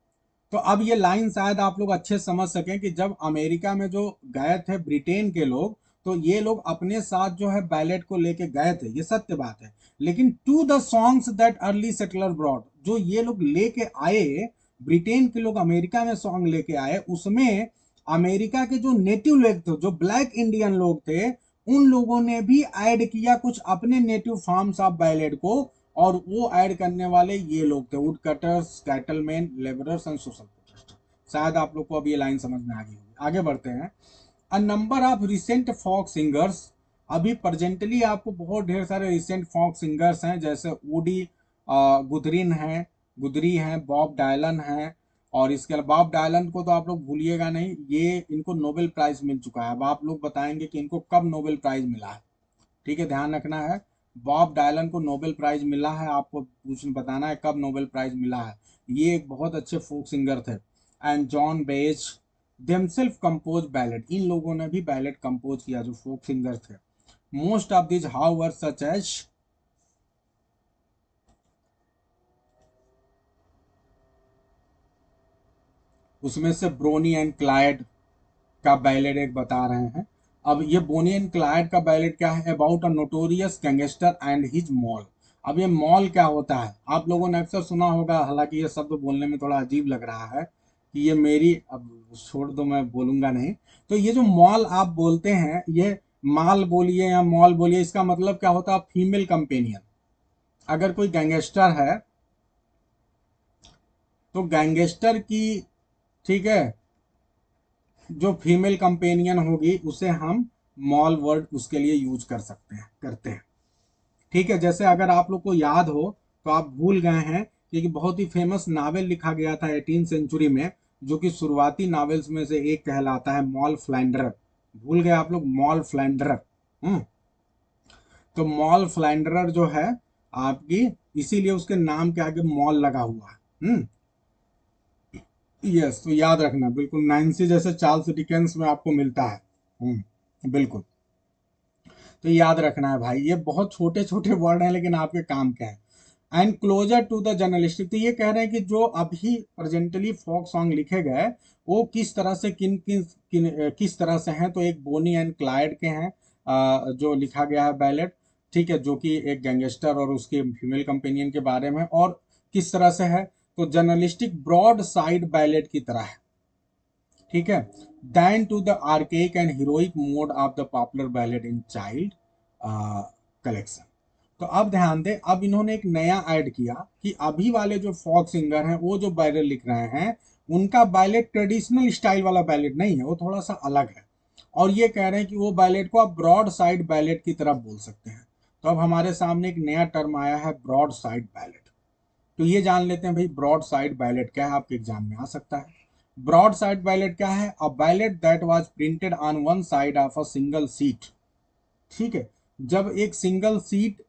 Speaker 1: तो अब ये लाइन शायद आप लोग अच्छे से समझ सकें कि जब अमेरिका में जो गए थे ब्रिटेन के लोग, तो ये लोग अपने साथ जो है बैलेट को लेके गए थे, ये सत्य बात है। लेकिन to the songs that early settler brought, जो ये लोग लेके आए, ब्रिटेन के लोग अमेरिका में सॉन्ग लेके आए, उसमें अमेरिका के जो नेटिव लोग थे, जो ब्लैक इंडियन लोग थे, उन लोगों ने भी ऐड किया कुछ अपने नेटिव फॉर्म्स ऑफ बैलेट को। और वो ऐड करने वाले ये लोग थे, wood cutters, cattleman, labourers and social protester. शायद आप लोग को अब ये लाइन समझ में आ गई होगी। आगे बढ़ते हैं। A number of recent folk singers, अभी प्रेजेंटली आपको बहुत ढेर सारे रिसेंट फॉक सिंगर्स हैं, जैसे वुडी गुदरिन है, गुदरी हैं, बॉब डायलन है। और इसके अलावा बॉब डायलन को तो आप लोग भूलिएगा नहीं, ये इनको नोबेल प्राइज मिल चुका है। अब आप लोग बताएंगे कि इनको कब नोबेल प्राइज मिला है। ठीक है, ध्यान रखना है, बॉब डायलन को नोबेल प्राइज मिला है, आपको पूछ बताना है कब नोबेल प्राइज मिला है। ये एक बहुत अच्छे फोक सिंगर थे। And John Baez themselves compose ballad, इन लोगों ने भी बैलेड कंपोज किया जो फोक सिंगर थे। Most of this how such as, उसमें से ब्रोनी एंड क्लाइड का बैलेड एक बता रहे हैं। अब ये बोनी एंड क्लाइड का बैलेड क्या है? About a notorious gangster and his moll. अब ये मॉल क्या होता है आप लोगों ने अक्सर सुना होगा, हालांकि ये शब्द बोलने में थोड़ा अजीब लग रहा है कि ये मेरी, अब छोड़ दो मैं बोलूंगा नहीं। तो ये जो मॉल आप बोलते हैं, ये माल बोलिए या मॉल बोलिए, इसका मतलब क्या होता है? Female companion. अगर कोई गैंगस्टर है तो गैंगस्टर की, ठीक है, जो फीमेल कंपेनियन होगी उसे हम मॉल वर्ड उसके लिए यूज कर सकते हैं, करते हैं। ठीक है, जैसे अगर आप लोग को याद हो तो आप भूल गए हैं कि एक बहुत ही फेमस नावल लिखा गया था 18 सेंचुरी में, जो कि शुरुआती नावल्स में से एक कहलाता है, मॉल फ्लैंडरर। भूल गए आप लोग मॉल फ्लैंडरर? हम्म। तो मॉल फ्लैंडरर जो है आपकी, इसीलिए उसके नाम के आगे मॉल लगा हुआ है। यस, तो याद रखना बिल्कुल, नैन्सी जैसे चार्ल्स डिकेंस में आपको मिलता है। बिल्कुल, तो याद रखना है भाई, ये बहुत छोटे छोटे वर्ड हैं लेकिन आपके काम के हैं। And closer to the journalistic, तो ये कह रहे हैं कि जो अभी प्रेजेंटली फोक सॉन्ग लिखे गए वो किस तरह से, किस तरह से हैं, तो एक बोनी एंड क्लाइड के हैं, जो लिखा गया है बैलेट। ठीक है, जो कि एक गैंगस्टर और उसके फीमेल कंपेनियन के बारे में, और किस तरह से है, तो जर्नलिस्टिक ब्रॉड साइड बैलेट की तरह है। ठीक है, then to the archaic and heroic mode of the popular ballad in Child collection. तो अब ध्यान दें, अब इन्होंने एक नया ऐड किया कि अभी वाले जो फॉक सिंगर हैं वो जो बैलेट लिख रहे हैं, उनका बैलेट ट्रेडिशनल स्टाइल वाला बैलेट नहीं है, वो थोड़ा सा अलग है। और ये कह रहे हैं कि वो बैलेट को आप ब्रॉड साइड बैलेट की तरफ बोल सकते हैं। तो अब हमारे सामने एक नया टर्म आया है, ब्रॉड साइड बैलेट। तो ये जान लेते हैं भाई ब्रॉड साइड बैलेट क्या है, आपके एग्जाम में आ सकता है। ब्रॉड साइड बैलेट क्या है? A ballad that was printed on one side of a single sheet. ठीक है, जब एक सिंगल सीट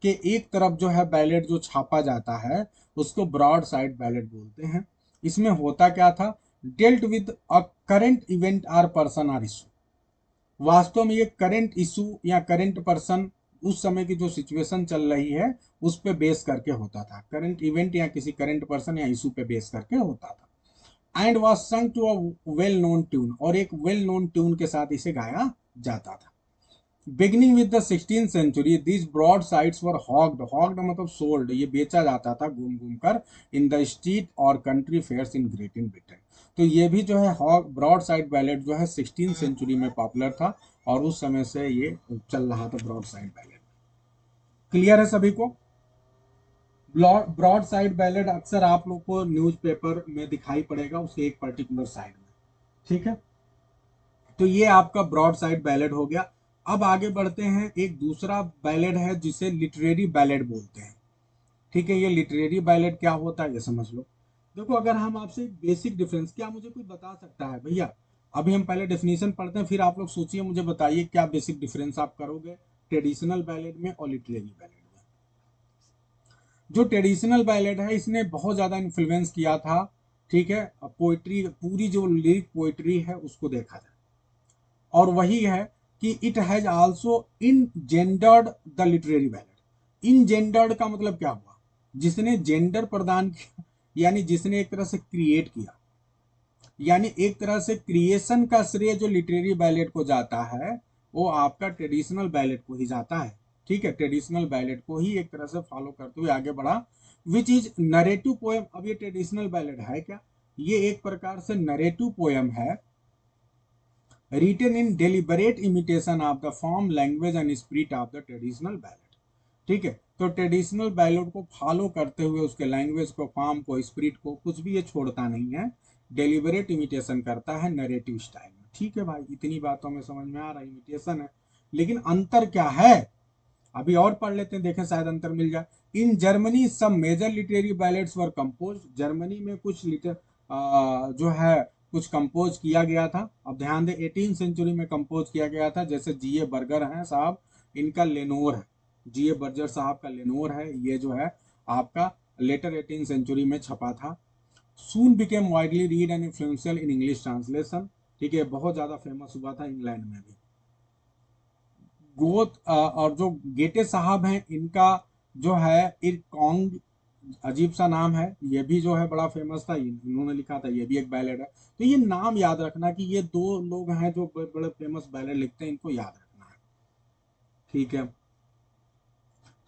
Speaker 1: के एक तरफ जो है बैलेट जो छापा जाता है उसको ब्रॉड साइड बैलेट बोलते हैं। इसमें होता क्या था? Dealt with a current event or person or issue. वास्तव में ये करंट इशू या करंट पर्सन, उस समय की जो सिचुएशन चल रही है उस पे बेस करके होता था। करंट इवेंट या किसी करंट पर्सन या इशू पे बेस करके होता था। And was sung to a well known tune, और एक वेल नोन ट्यून के साथ इसे गाया जाता था। Beginning with the 16th century this broadsides were hawked, hawked मतलब सोल्ड, ये बेचा जाता था घूम घूम कर इन द स्ट्रीट और country fairs in great in Britain. तो ये भी जो है हॉग ब्रॉड साइड बैलेट जो है 16th सेंचुरी में पॉपुलर था, और उस समय से ये चल रहा था ब्रॉड साइड बैलेट। क्लियर है सभी को? ब्रॉड साइड बैलेट अक्सर आप लोग को न्यूज़पेपर में दिखाई पड़ेगा उसके एक पर्टिकुलर साइड में। ठीक है, तो ये आपका ब्रॉड साइड बैलेट हो गया। अब आगे बढ़ते हैं, एक दूसरा बैलेट है जिसे लिटरेरी बैलेट बोलते हैं। ठीक है, ये लिटरेरी बैलेट क्या होता है ये समझ लो। देखो, अगर हम आपसे एक बेसिक डिफरेंस, क्या मुझे कोई बता सकता है भैया? अभी हम पहले डेफिनेशन पढ़ते हैं, फिर आप लोग सोचिए, मुझे बताइए क्या बेसिक डिफरेंस आप करोगे ट्रेडिशनल बैलेट में और लिटरेरी बैलेट में। जो ट्रेडिशनल बैलेट है इसने बहुत ज्यादा इन्फ्लुएंस किया था, ठीक है, पोइट्री, पूरी जो लिरिक पोइट्री है उसको देखा जाए, और वही है कि it has also in gendered the literary ballot. In gendered का मतलब क्या हुआ? जिसने जेंडर प्रदान किया, यानी जिसने एक तरह से क्रिएट किया, यानी एक तरह से क्रिएशन का श्रेय जो लिटरेरी बैलेट को जाता है वो आपका ट्रेडिशनल बैलेट को ही जाता है। ठीक है, ट्रेडिशनल बैलेट को ही एक तरह से फॉलो करते हुए आगे बढ़ा। Which is narrative poem. अब ये ट्रेडिशनल बैलेट है क्या? ये एक प्रकार से नरेटिव पोएम है, written in deliberate imitation of the form, language and spirit of the traditional ballad। ठीक है, तो ट्रेडिशनल बैलेट को फॉलो करते हुए उसके लैंग्वेज को, फॉर्म को, स्पिरिट को, कुछ भी ये छोड़ता नहीं है, डेलिबरेट इमिटेशन करता है नरेटिव स्टाइल में। ठीक है भाई, इतनी बातों में समझ में आ रहा है, इमिटेशन है, लेकिन अंतर क्या है अभी और पढ़ लेते हैं, देखें शायद अंतर मिल जाए। इन जर्मनी सब मेजर लिटरेरी बैलेट्स वर कंपोज। जर्मनी में कुछ जो है कुछ कंपोज किया गया था। अब ध्यान दें 18 सेंचुरी में कंपोज किया गया था, जैसे जीए बर्गर हैं साहब, इनका लेनोर है, जीए बर्जर साहब का लेनोर है, ये जो है आपका लेटर 18 सेंचुरी में छपा था। Soon became widely read and influential in English translation. ठीक है, बहुत ज्यादा फेमस हुआ था इंग्लैंड में भी। गोत और जो गेटे साहब हैं इनका जो है इरकॉन्ग, अजीब सा नाम है, ये भी जो है बड़ा फेमस था, इन्होंने लिखा था, ये भी एक बैलेड है। तो ये नाम याद रखना कि ये दो लोग हैं जो बड़े बड़े फेमस बैलेड लिखते हैं, इनको याद रखना है। ठीक है,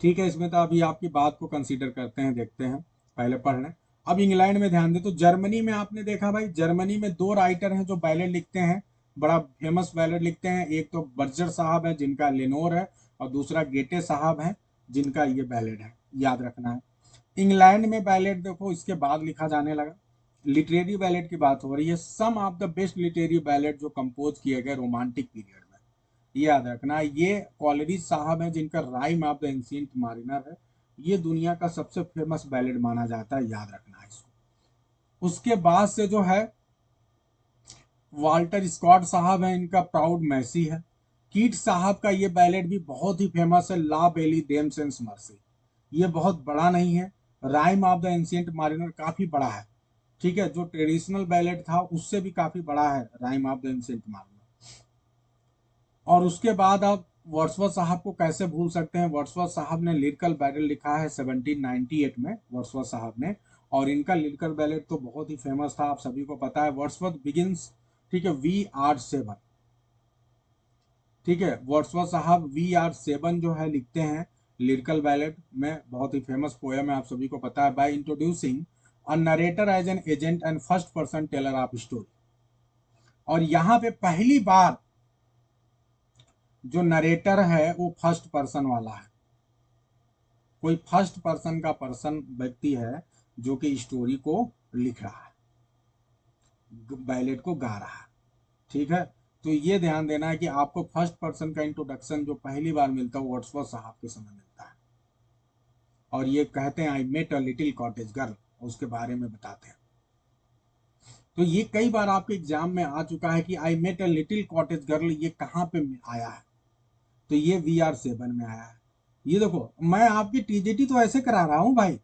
Speaker 1: ठीक है, इसमें तो अभी आपकी बात को कंसीडर करते हैं, देखते हैं, पहले पढ़ लें। अब इंग्लैंड में ध्यान दें तो जर्मनी में आपने देखा भाई, जर्मनी में दो राइटर हैं जो बैलेड लिखते हैं, बड़ा फेमस बैलेड लिखते हैं। एक तो बर्जर साहब है जिनका लेनोर है, और दूसरा गेटे साहब हैं जिनका ये बैलेड है, याद रखना है। इंग्लैंड में बैलेड देखो इसके बाद लिखा जाने लगा। लिटरेरी बैलेड की बात हो रही है, some of the best literary ballad जो कंपोज किए गए रोमांटिक पीरियड में, याद रखना। ये कॉलरिज साहब हैं जिनका राइम ऑफ द एंशिएंट मारिनर है, ये दुनिया का सबसे फेमस बैलेड माना जाता है, याद रखना है इसको। उसके बाद से जो है वाल्टर स्कॉट साहब हैं, इनका प्राउड मैसी है। कीट साहब का ये बैलेड भी बहुत ही फेमस है, ला बेली देम सेंस मर्सी। ये बहुत बड़ा नहीं है, राइम ऑफ द एंशिएंट मारिनर काफी बड़ा है। ठीक है, जो ट्रेडिशनल बैलेड था उससे भी काफी बड़ा है राइम ऑफ द एंशिएंट मारिनर। और उसके बाद आप वर्ड्सवर्थ साहब को कैसे भूल सकते हैं? वर्ड्सवर्थ साहब ने लिरिकल बैलेट लिखा है 1798 में, वर्ड्सवर्थ साहब ने, और इनका लिरिकल बैलेट तो बहुत ही फेमस था, आप सभी को पता है, वर्ड्सवर्थ बिगिंस। ठीक है, वी आर सेवन। ठीक है, वर्ड्सवर्थ साहब वी आर सेवन जो है लिखते हैं लिरिकल बैलेट में, बहुत ही फेमस पोएम है, आप सभी को पता है। By introducing a narrator as an agent and first person teller of story. और यहाँ पे पहली बार जो नरेटर है वो फर्स्ट पर्सन वाला है, कोई फर्स्ट पर्सन का पर्सन व्यक्ति है जो कि स्टोरी को लिख रहा है, बैलेट को गा रहा है। ठीक है, तो ये ध्यान देना है कि आपको फर्स्ट पर्सन का इंट्रोडक्शन जो पहली बार मिलता है वर्ड्सवर्थ साहब के समय मिलता है, और ये कहते हैं I met a little cottage girl, उसके बारे में बताते हैं। तो ये कई बार आपके एग्जाम में आ चुका है कि I met a little cottage girl, ये कहाँ पे आया है? तो ये VR7 में आया है। ये देखो, मैं आपकी टीजीटी तो ऐसे करा रहा हूँ भाई,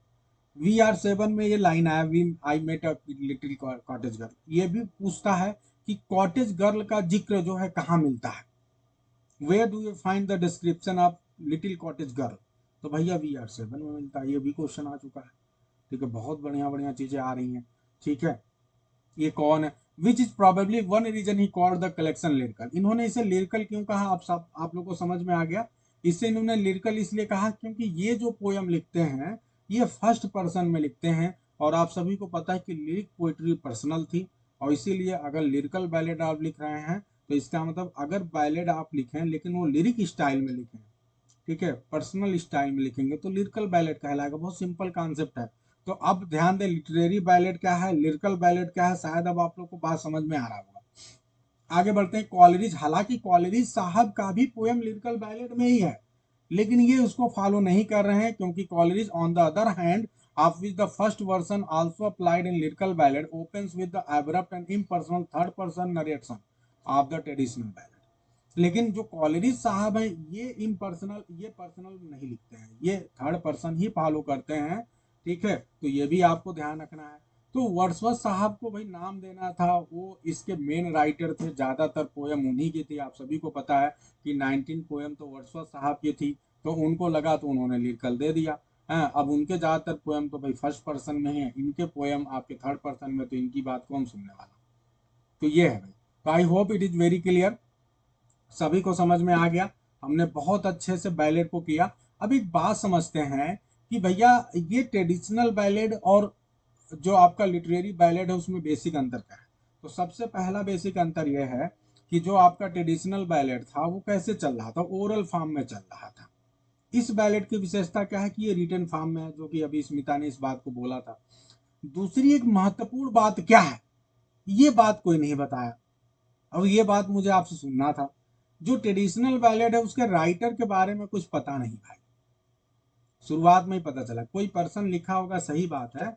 Speaker 1: VR7 में ये लाइन आया, we I met a little cottage girl. ये भी पूछता है कि कॉटेज गर्ल का जिक्र जो है कहाँ मिलता है, where do you find the description of little cottage girl? तो भैया VR7 में मिलता है। ये भी क्वेश्चन आ चुका है। ठीक है, बहुत बढ़िया बढ़िया चीजें आ रही हैं। ठीक है, ये कौन है? Which is probably one reason he called the collection lyrical. इन्होंने इसे लिरिकल क्यों कहा, आप लोग को समझ में आ गया। इसे इन्होंने लिरिकल इसलिए कहा क्योंकि ये जो पोयम लिखते हैं ये फर्स्ट पर्सन में लिखते हैं, और आप सभी को पता है कि लिरिक पोइट्री पर्सनल थी, और इसीलिए अगर लिरिकल बैलेड आप लिख रहे हैं तो इसका मतलब अगर बैलेड आप लिखें लेकिन वो लिरिक स्टाइल में लिखें, ठीक है, पर्सनल स्टाइल में लिखेंगे तो लिरिकल बैलेट कहलाएगा। बहुत सिंपल कॉन्सेप्ट है। तो अब ध्यान दें, लिटरेरी बैलेट क्या है, लिरिकल बैलेट क्या है, शायद अब आप लोग को बात समझ में आ रहा होगा। आगे बढ़ते हैं। कॉलरिज, हालांकि कॉलरिज साहब का भी पोएम लिरिकल बैलेट में ही है, लेकिन ये उसको फॉलो नहीं कर रहे हैं, क्योंकि Coleridge on the other hand of which the first version also applied in lyrical ballad opens with the abrupt and impersonal third person narration of the traditional ballad. लेकिन जो कॉलरिज साहब हैं ये इम्पर्सनल, ये पर्सनल नहीं लिखते हैं, ये थर्ड पर्सन ही फॉलो करते हैं। ठीक है, तो ये भी आपको ध्यान रखना है। तो वर्ड्सवर्थ साहब को भाई नाम देना था, वो इसके मेन राइटर थे, ज्यादातर पोयम उन्हीं की थी। आप सभी को पता है कि 19 पोयम तो वर्ड्सवर्थ साहब की थी, तो उनको लगा तो उन्होंने लिखकर दे दिया। हाँ, अब उनके ज्यादातर पोयम तो भाई फर्स्ट पर्सन में है, इनके पोयम आपके थर्ड पर्सन में, तो इनकी बात कौन सुनने वाला? तो ये है भाई। तो I hope it is very clear, सभी को समझ में आ गया। हमने बहुत अच्छे से बैलेड को किया। अब एक बात समझते हैं कि भैया ये ट्रेडिशनल बैलेड और जो आपका लिटरेरी बैलेड है उसमें बेसिक अंतर क्या है? तो सबसे पहला बेसिक अंतर यह है कि जो आपका ट्रेडिशनल बैलेड था वो कैसे चल रहा था, ओरल फॉर्म में चल रहा था। इस बैलेड की विशेषता क्या है कि ये रिटन फॉर्म में है, जो कि अभी स्मिता ने इस बात को बोला था। दूसरी एक महत्वपूर्ण बात क्या है, ये बात कोई नहीं बताया। अब ये बात मुझे आपसे सुनना था। जो ट्रेडिशनल बैलेड है उसके राइटर के बारे में कुछ पता नहीं भाई, शुरुआत में ही पता चला कोई पर्सन लिखा होगा, सही बात है,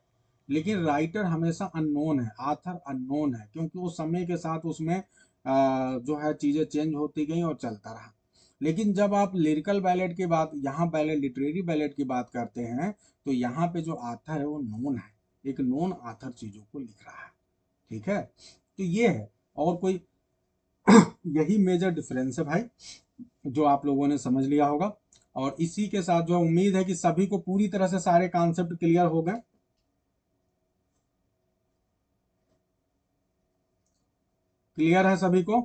Speaker 1: लेकिन राइटर हमेशा अननोन है, आथर अननोन है, क्योंकि वो समय के साथ उसमें जो है चीजें चेंज होती गई और चलता रहा। लेकिन जब आप लिरिकल बैलेड की बात, यहाँ बैलेड लिटरेरी बैलेड की बात करते हैं, तो यहाँ पे जो आथर है वो नोन है, एक नोन आथर चीजों को लिख रहा है। ठीक है, तो ये है, और कोई यही मेजर डिफरेंस है भाई, जो आप लोगों ने समझ लिया होगा। और इसी के साथ जो उम्मीद है कि सभी को पूरी तरह से सारे कॉन्सेप्ट क्लियर हो गए। क्लियर है सभी को?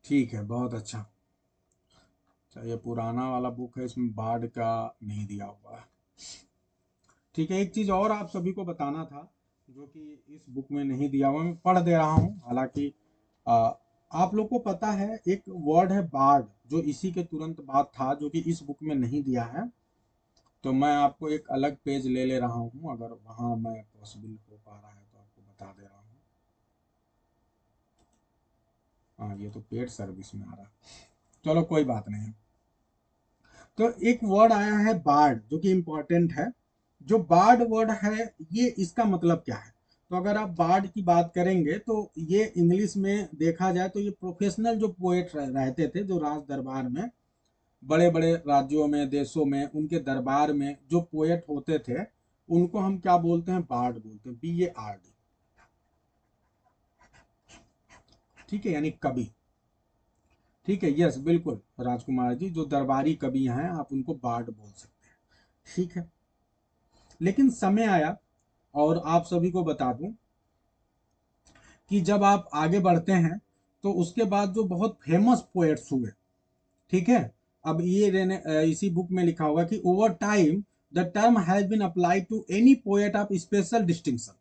Speaker 1: ठीक है, बहुत अच्छा। अच्छा, ये पुराना वाला बुक है, इसमें बाढ़ का नहीं दिया हुआ है। ठीक है, एक चीज और आप सभी को बताना था जो कि इस बुक में नहीं दिया हुआ, मैं पढ़ दे रहा हूँ। हालांकि आ, आप लोग को पता है एक वर्ड है बाढ़, जो इसी के तुरंत बाद था, जो कि इस बुक में नहीं दिया है। तो मैं आपको एक अलग पेज ले ले रहा हूँ, अगर वहाँ मैं पॉसिबल हो पा रहा है तो आपको बता दे रहा हूँ। हाँ, ये तो पेड सर्विस में आ रहा है, चलो कोई बात नहीं। तो एक वर्ड आया है बार्ड, जो कि इम्पोर्टेंट है। जो बार्ड वर्ड है, ये इसका मतलब क्या है? तो अगर आप बार्ड की बात करेंगे तो ये इंग्लिश में देखा जाए तो ये प्रोफेशनल जो पोएट रहते थे, जो राज दरबार में, बड़े बड़े राज्यों में, देशों में, उनके दरबार में जो पोएट होते थे, उनको हम क्या बोलते हैं? बार्ड बोलते हैं, BARD। ठीक है, यानी कवि। ठीक है, यस बिल्कुल राजकुमार जी, जो दरबारी कवि हैं आप उनको बार्ड बोल सकते हैं। ठीक है, लेकिन समय आया, और आप सभी को बता दूं कि जब आप आगे बढ़ते हैं तो उसके बाद जो बहुत फेमस पोएट्स हुए, ठीक है, अब ये इसी बुक में लिखा होगा कि over time the term has been applied to any poet of special distinction.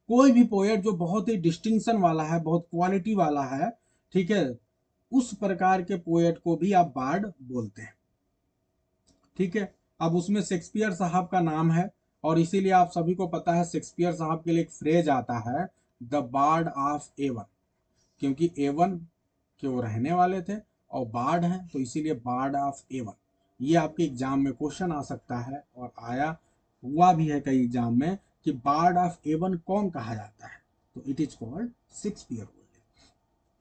Speaker 1: कोई भी पोएट जो बहुत ही डिस्टिंक्शन वाला है, बहुत क्वालिटी वाला है, ठीक है, उस प्रकार के पोएट को भी आप बार्ड बोलते हैं। ठीक है, अब उसमें शेक्सपियर साहब का नाम है, और इसीलिए आप सभी को पता है शेक्सपियर साहब के लिए एक फ्रेज आता है, द बार्ड ऑफ एवन, क्योंकि एवन के वो रहने वाले थे और बार्ड हैं तो इसीलिए बार्ड ऑफ एवन। ये आपके एग्जाम में क्वेश्चन आ सकता है और आया हुआ भी है कई एग्जाम में कि बार्ड ऑफ एवन कौन कहा जाता है, तो it is called Shakespeare only.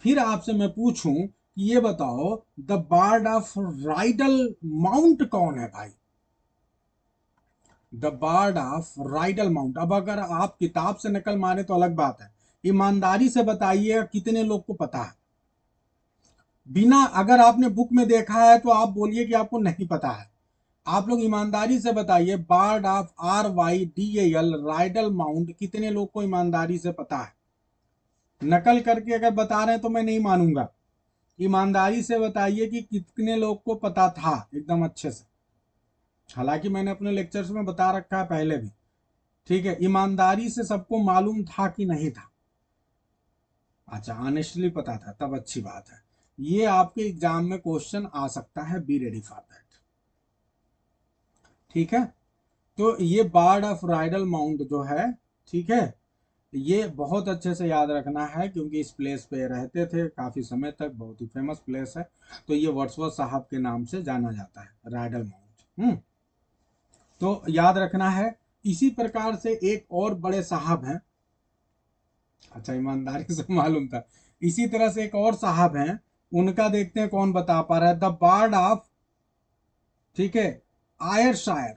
Speaker 1: फिर आपसे मैं पूछूं कि ये बताओ the bard of Rydal Mount कौन है भाई? The bard of Rydal Mount. अब अगर आप किताब से नकल मारे तो अलग बात है, ईमानदारी से बताइए कितने लोग को पता है? बिना, अगर आपने बुक में देखा है तो आप बोलिए कि आपको नहीं पता है। आप लोग ईमानदारी से बताइए bard of RYDAL Rydal Mount कितने लोग को ईमानदारी से पता है? नकल करके अगर बता रहे हैं तो मैं नहीं मानूंगा। ईमानदारी से बताइए कि कितने लोग को पता था एकदम अच्छे से। हालांकि मैंने अपने लेक्चर्स में बता रखा है पहले भी, ठीक है। ईमानदारी से सबको मालूम था कि नहीं था? अच्छा, ऑनेस्टली पता था, तब अच्छी बात है। ये आपके एग्जाम में क्वेश्चन आ सकता है, बी रेडी फॉर दैट, ठीक है। तो ये बार्ड ऑफ राइडल माउंट जो है, ठीक है, ये बहुत अच्छे से याद रखना है क्योंकि इस प्लेस पे रहते थे काफी समय तक, बहुत ही फेमस प्लेस है। तो ये वर्ड्सवर्थ साहब के नाम से जाना जाता है राइडल माउंट। तो याद रखना है। इसी प्रकार से एक और बड़े साहब हैं, अच्छा ईमानदारी से मालूम था। इसी तरह से एक और साहब हैं, उनका देखते हैं कौन बता पा रहा है। द बार्ड ऑफ, ठीक है, आयरशायर।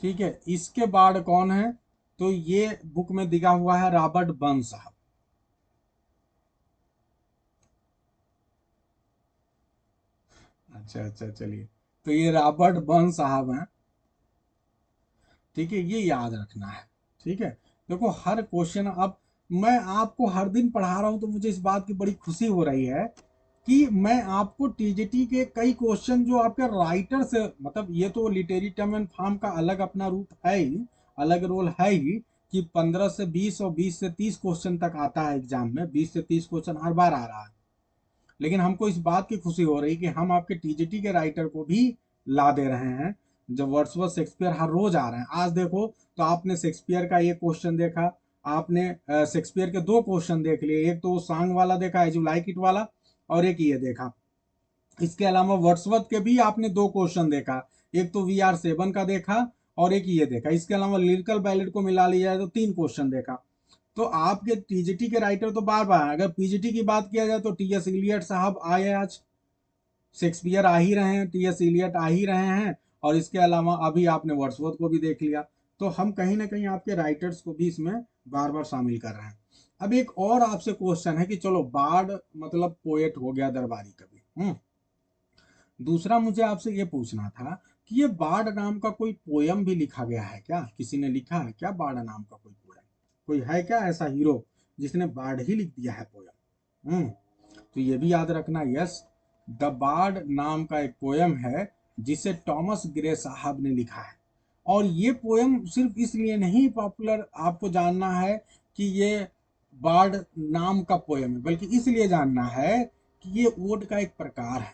Speaker 1: ठीक है, इसके बार्ड कौन है? तो ये बुक में दिखा हुआ है रॉबर्ट बर्न साहब। अच्छा अच्छा, चलिए, तो ये रॉबर्ट बर्न साहब हैं, ठीक है, ये याद रखना है। ठीक है, देखो हर क्वेश्चन, अब मैं आपको हर दिन पढ़ा रहा हूं तो मुझे इस बात की बड़ी खुशी हो रही है कि मैं आपको टीजीटी के कई क्वेश्चन जो आपके राइटर से, मतलब ये तो लिटरेरी टर्म एंड फॉर्म का अलग अपना रूप है ही, अलग रोल है ही, कि 15 से 20 और 20 से 30 क्वेश्चन तक आता है एग्जाम में, 20 से 30 क्वेश्चन हर बार आ रहा है। लेकिन हमको इस बात की खुशी हो रही कि हम आपके टीजीटी के राइटर को भी ला दे रहे हैं। जब वर्ड्सवर्थ शेक्सपियर हर रोज आ रहे हैं, आज देखो तो आपने शेक्सपियर का ये क्वेश्चन देखा, आपने शेक्सपियर के दो क्वेश्चन देख लिए, एक तो सॉन्ग वाला देखा एज यू लाइक इट वाला, और एक ये देखा। इसके अलावा वर्ड्सवर्थ के भी आपने दो क्वेश्चन देखा, एक तो VR7 का देखा और एक ये देखा। इसके अलावा लिरिकल बैलेट को मिला लिया जाए तो तीन क्वेश्चन देखा। तो आपके टीजीटी के राइटर तो बार बार, अगर पीजीटी की बात किया जाए तो टीएस इलियट साहब आए आज, शेक्सपियर आ ही रहे हैं, टीएस इलियट आ ही रहे हैं, और इसके अलावा अभी आपने वर्ड्सवर्थ को भी देख लिया। तो हम कहीं ना कहीं आपके राइटर्स को भी इसमें बार बार शामिल कर रहे हैं। अब एक और आपसे क्वेश्चन है कि चलो बार्ड मतलब पोएट हो गया, दरबारी कवि। दूसरा मुझे आपसे ये पूछना था कि ये बार्ड नाम का कोई पोयम भी लिखा गया है क्या? किसी ने लिखा है क्या बार्ड नाम का कोई पोयम? कोई है क्या ऐसा हीरो जिसने बार्ड ही लिख दिया है पोयम? तो ये भी याद रखना, यस, द बार्ड नाम का एक पोयम है जिसे टॉमस ग्रे साहब ने लिखा है। और ये पोयम सिर्फ इसलिए नहीं पॉपुलर आपको जानना है कि ये बार्ड नाम का पोयम है, बल्कि इसलिए जानना है कि ये ओड का एक प्रकार है।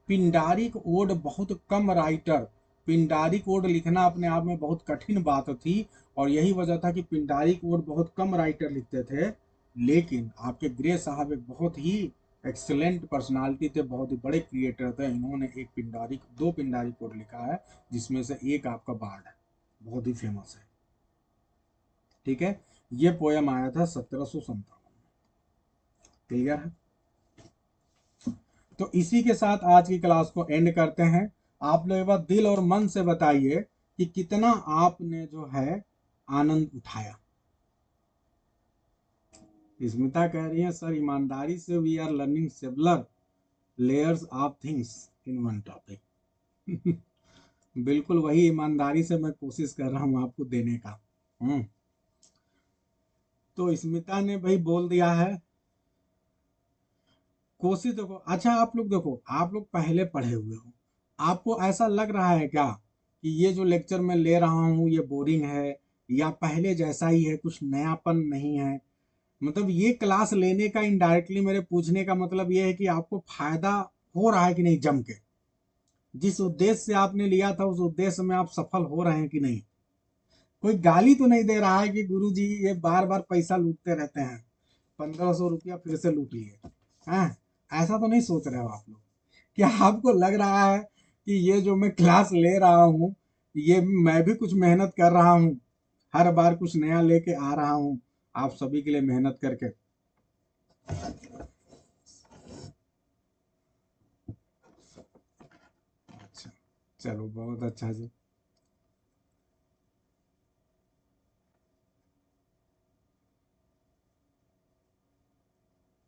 Speaker 1: पिंडारिक ओड बहुत कम राइटर, पिंडारिक ओड लिखना अपने आप में बहुत कठिन बात थी, और यही वजह था कि पिंडारिक ओड बहुत कम राइटर लिखते थे। लेकिन आपके ग्रे साहब एक बहुत ही एक्सलेंट पर्सनालिटी थे, बहुत ही बड़े क्रिएटर थे। इन्होंने एक पिंडारिक, दो पिंडारिक ओड लिखा है जिसमें से एक आपका बार्ड है, बहुत ही फेमस है। ठीक है, ये पोयम आया था 1757। क्लियर है? तो इसी के साथ आज की क्लास को एंड करते हैं। आप लोग एक बार दिल और मन से बताइए कि कितना आपने जो है आनंद उठाया। स्मिता कह रही है सर ईमानदारी से we are learning several layers of things in one topic. बिल्कुल वही ईमानदारी से मैं कोशिश कर रहा हूं आपको देने का। हम्म तो स्मिता ने भाई बोल दिया है, कोशिश देखो। अच्छा आप लोग देखो, आप लोग पहले पढ़े हुए हो, आपको ऐसा लग रहा है क्या कि ये जो लेक्चर मैं ले रहा हूँ ये बोरिंग है, या पहले जैसा ही है, कुछ नयापन नहीं है? मतलब ये क्लास लेने का इनडायरेक्टली मेरे पूछने का मतलब ये है कि आपको फायदा हो रहा है कि नहीं जम के? जिस उद्देश्य से आपने लिया था उस उद्देश्य में आप सफल हो रहे हैं कि नहीं। कोई गाली तो नहीं दे रहा है कि गुरुजी ये बार बार पैसा लूटते रहते हैं, 1500 रुपया फिर से लूट लिए। हाँ, ऐसा तो नहीं सोच रहे हो आप लोग। क्या आपको लग रहा है कि ये जो मैं क्लास ले रहा हूँ, ये मैं भी कुछ मेहनत कर रहा हूँ, हर बार कुछ नया लेके आ रहा हूँ आप सभी के लिए मेहनत करके। अच्छा, चलो बहुत अच्छा जी।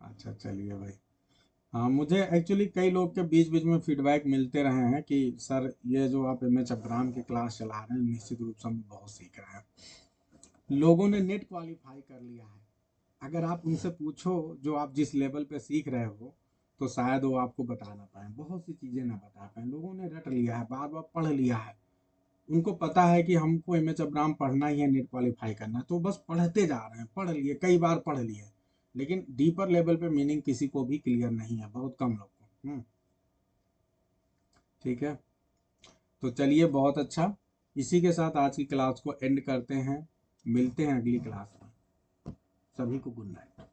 Speaker 1: अच्छा चलिए भाई। हाँ, मुझे एक्चुअली कई लोग के बीच बीच में फीडबैक मिलते रहे हैं कि सर ये जो आप एम एच अब्राहम की क्लास चला रहे हैं निश्चित रूप से हम बहुत सीख रहे हैं। लोगों ने नेट क्वालिफाई कर लिया है। अगर आप उनसे पूछो जो आप जिस लेवल पे सीख रहे हो, तो शायद वो आपको बता ना पाए, बहुत सी चीज़ें ना बता पाए। लोगों ने रट लिया है, बार बार पढ़ लिया है। उनको पता है कि हमको एम एच अब्राहम पढ़ना ही है, नेट क्वालिफाई करना है, तो बस पढ़ते जा रहे हैं। पढ़ लिए, कई बार पढ़ लिए, लेकिन डीपर लेवल पे मीनिंग किसी को भी क्लियर नहीं है, बहुत कम लोग को। ठीक है, तो चलिए बहुत अच्छा। इसी के साथ आज की क्लास को एंड करते हैं। मिलते हैं अगली क्लास में। सभी को गुड नाइट।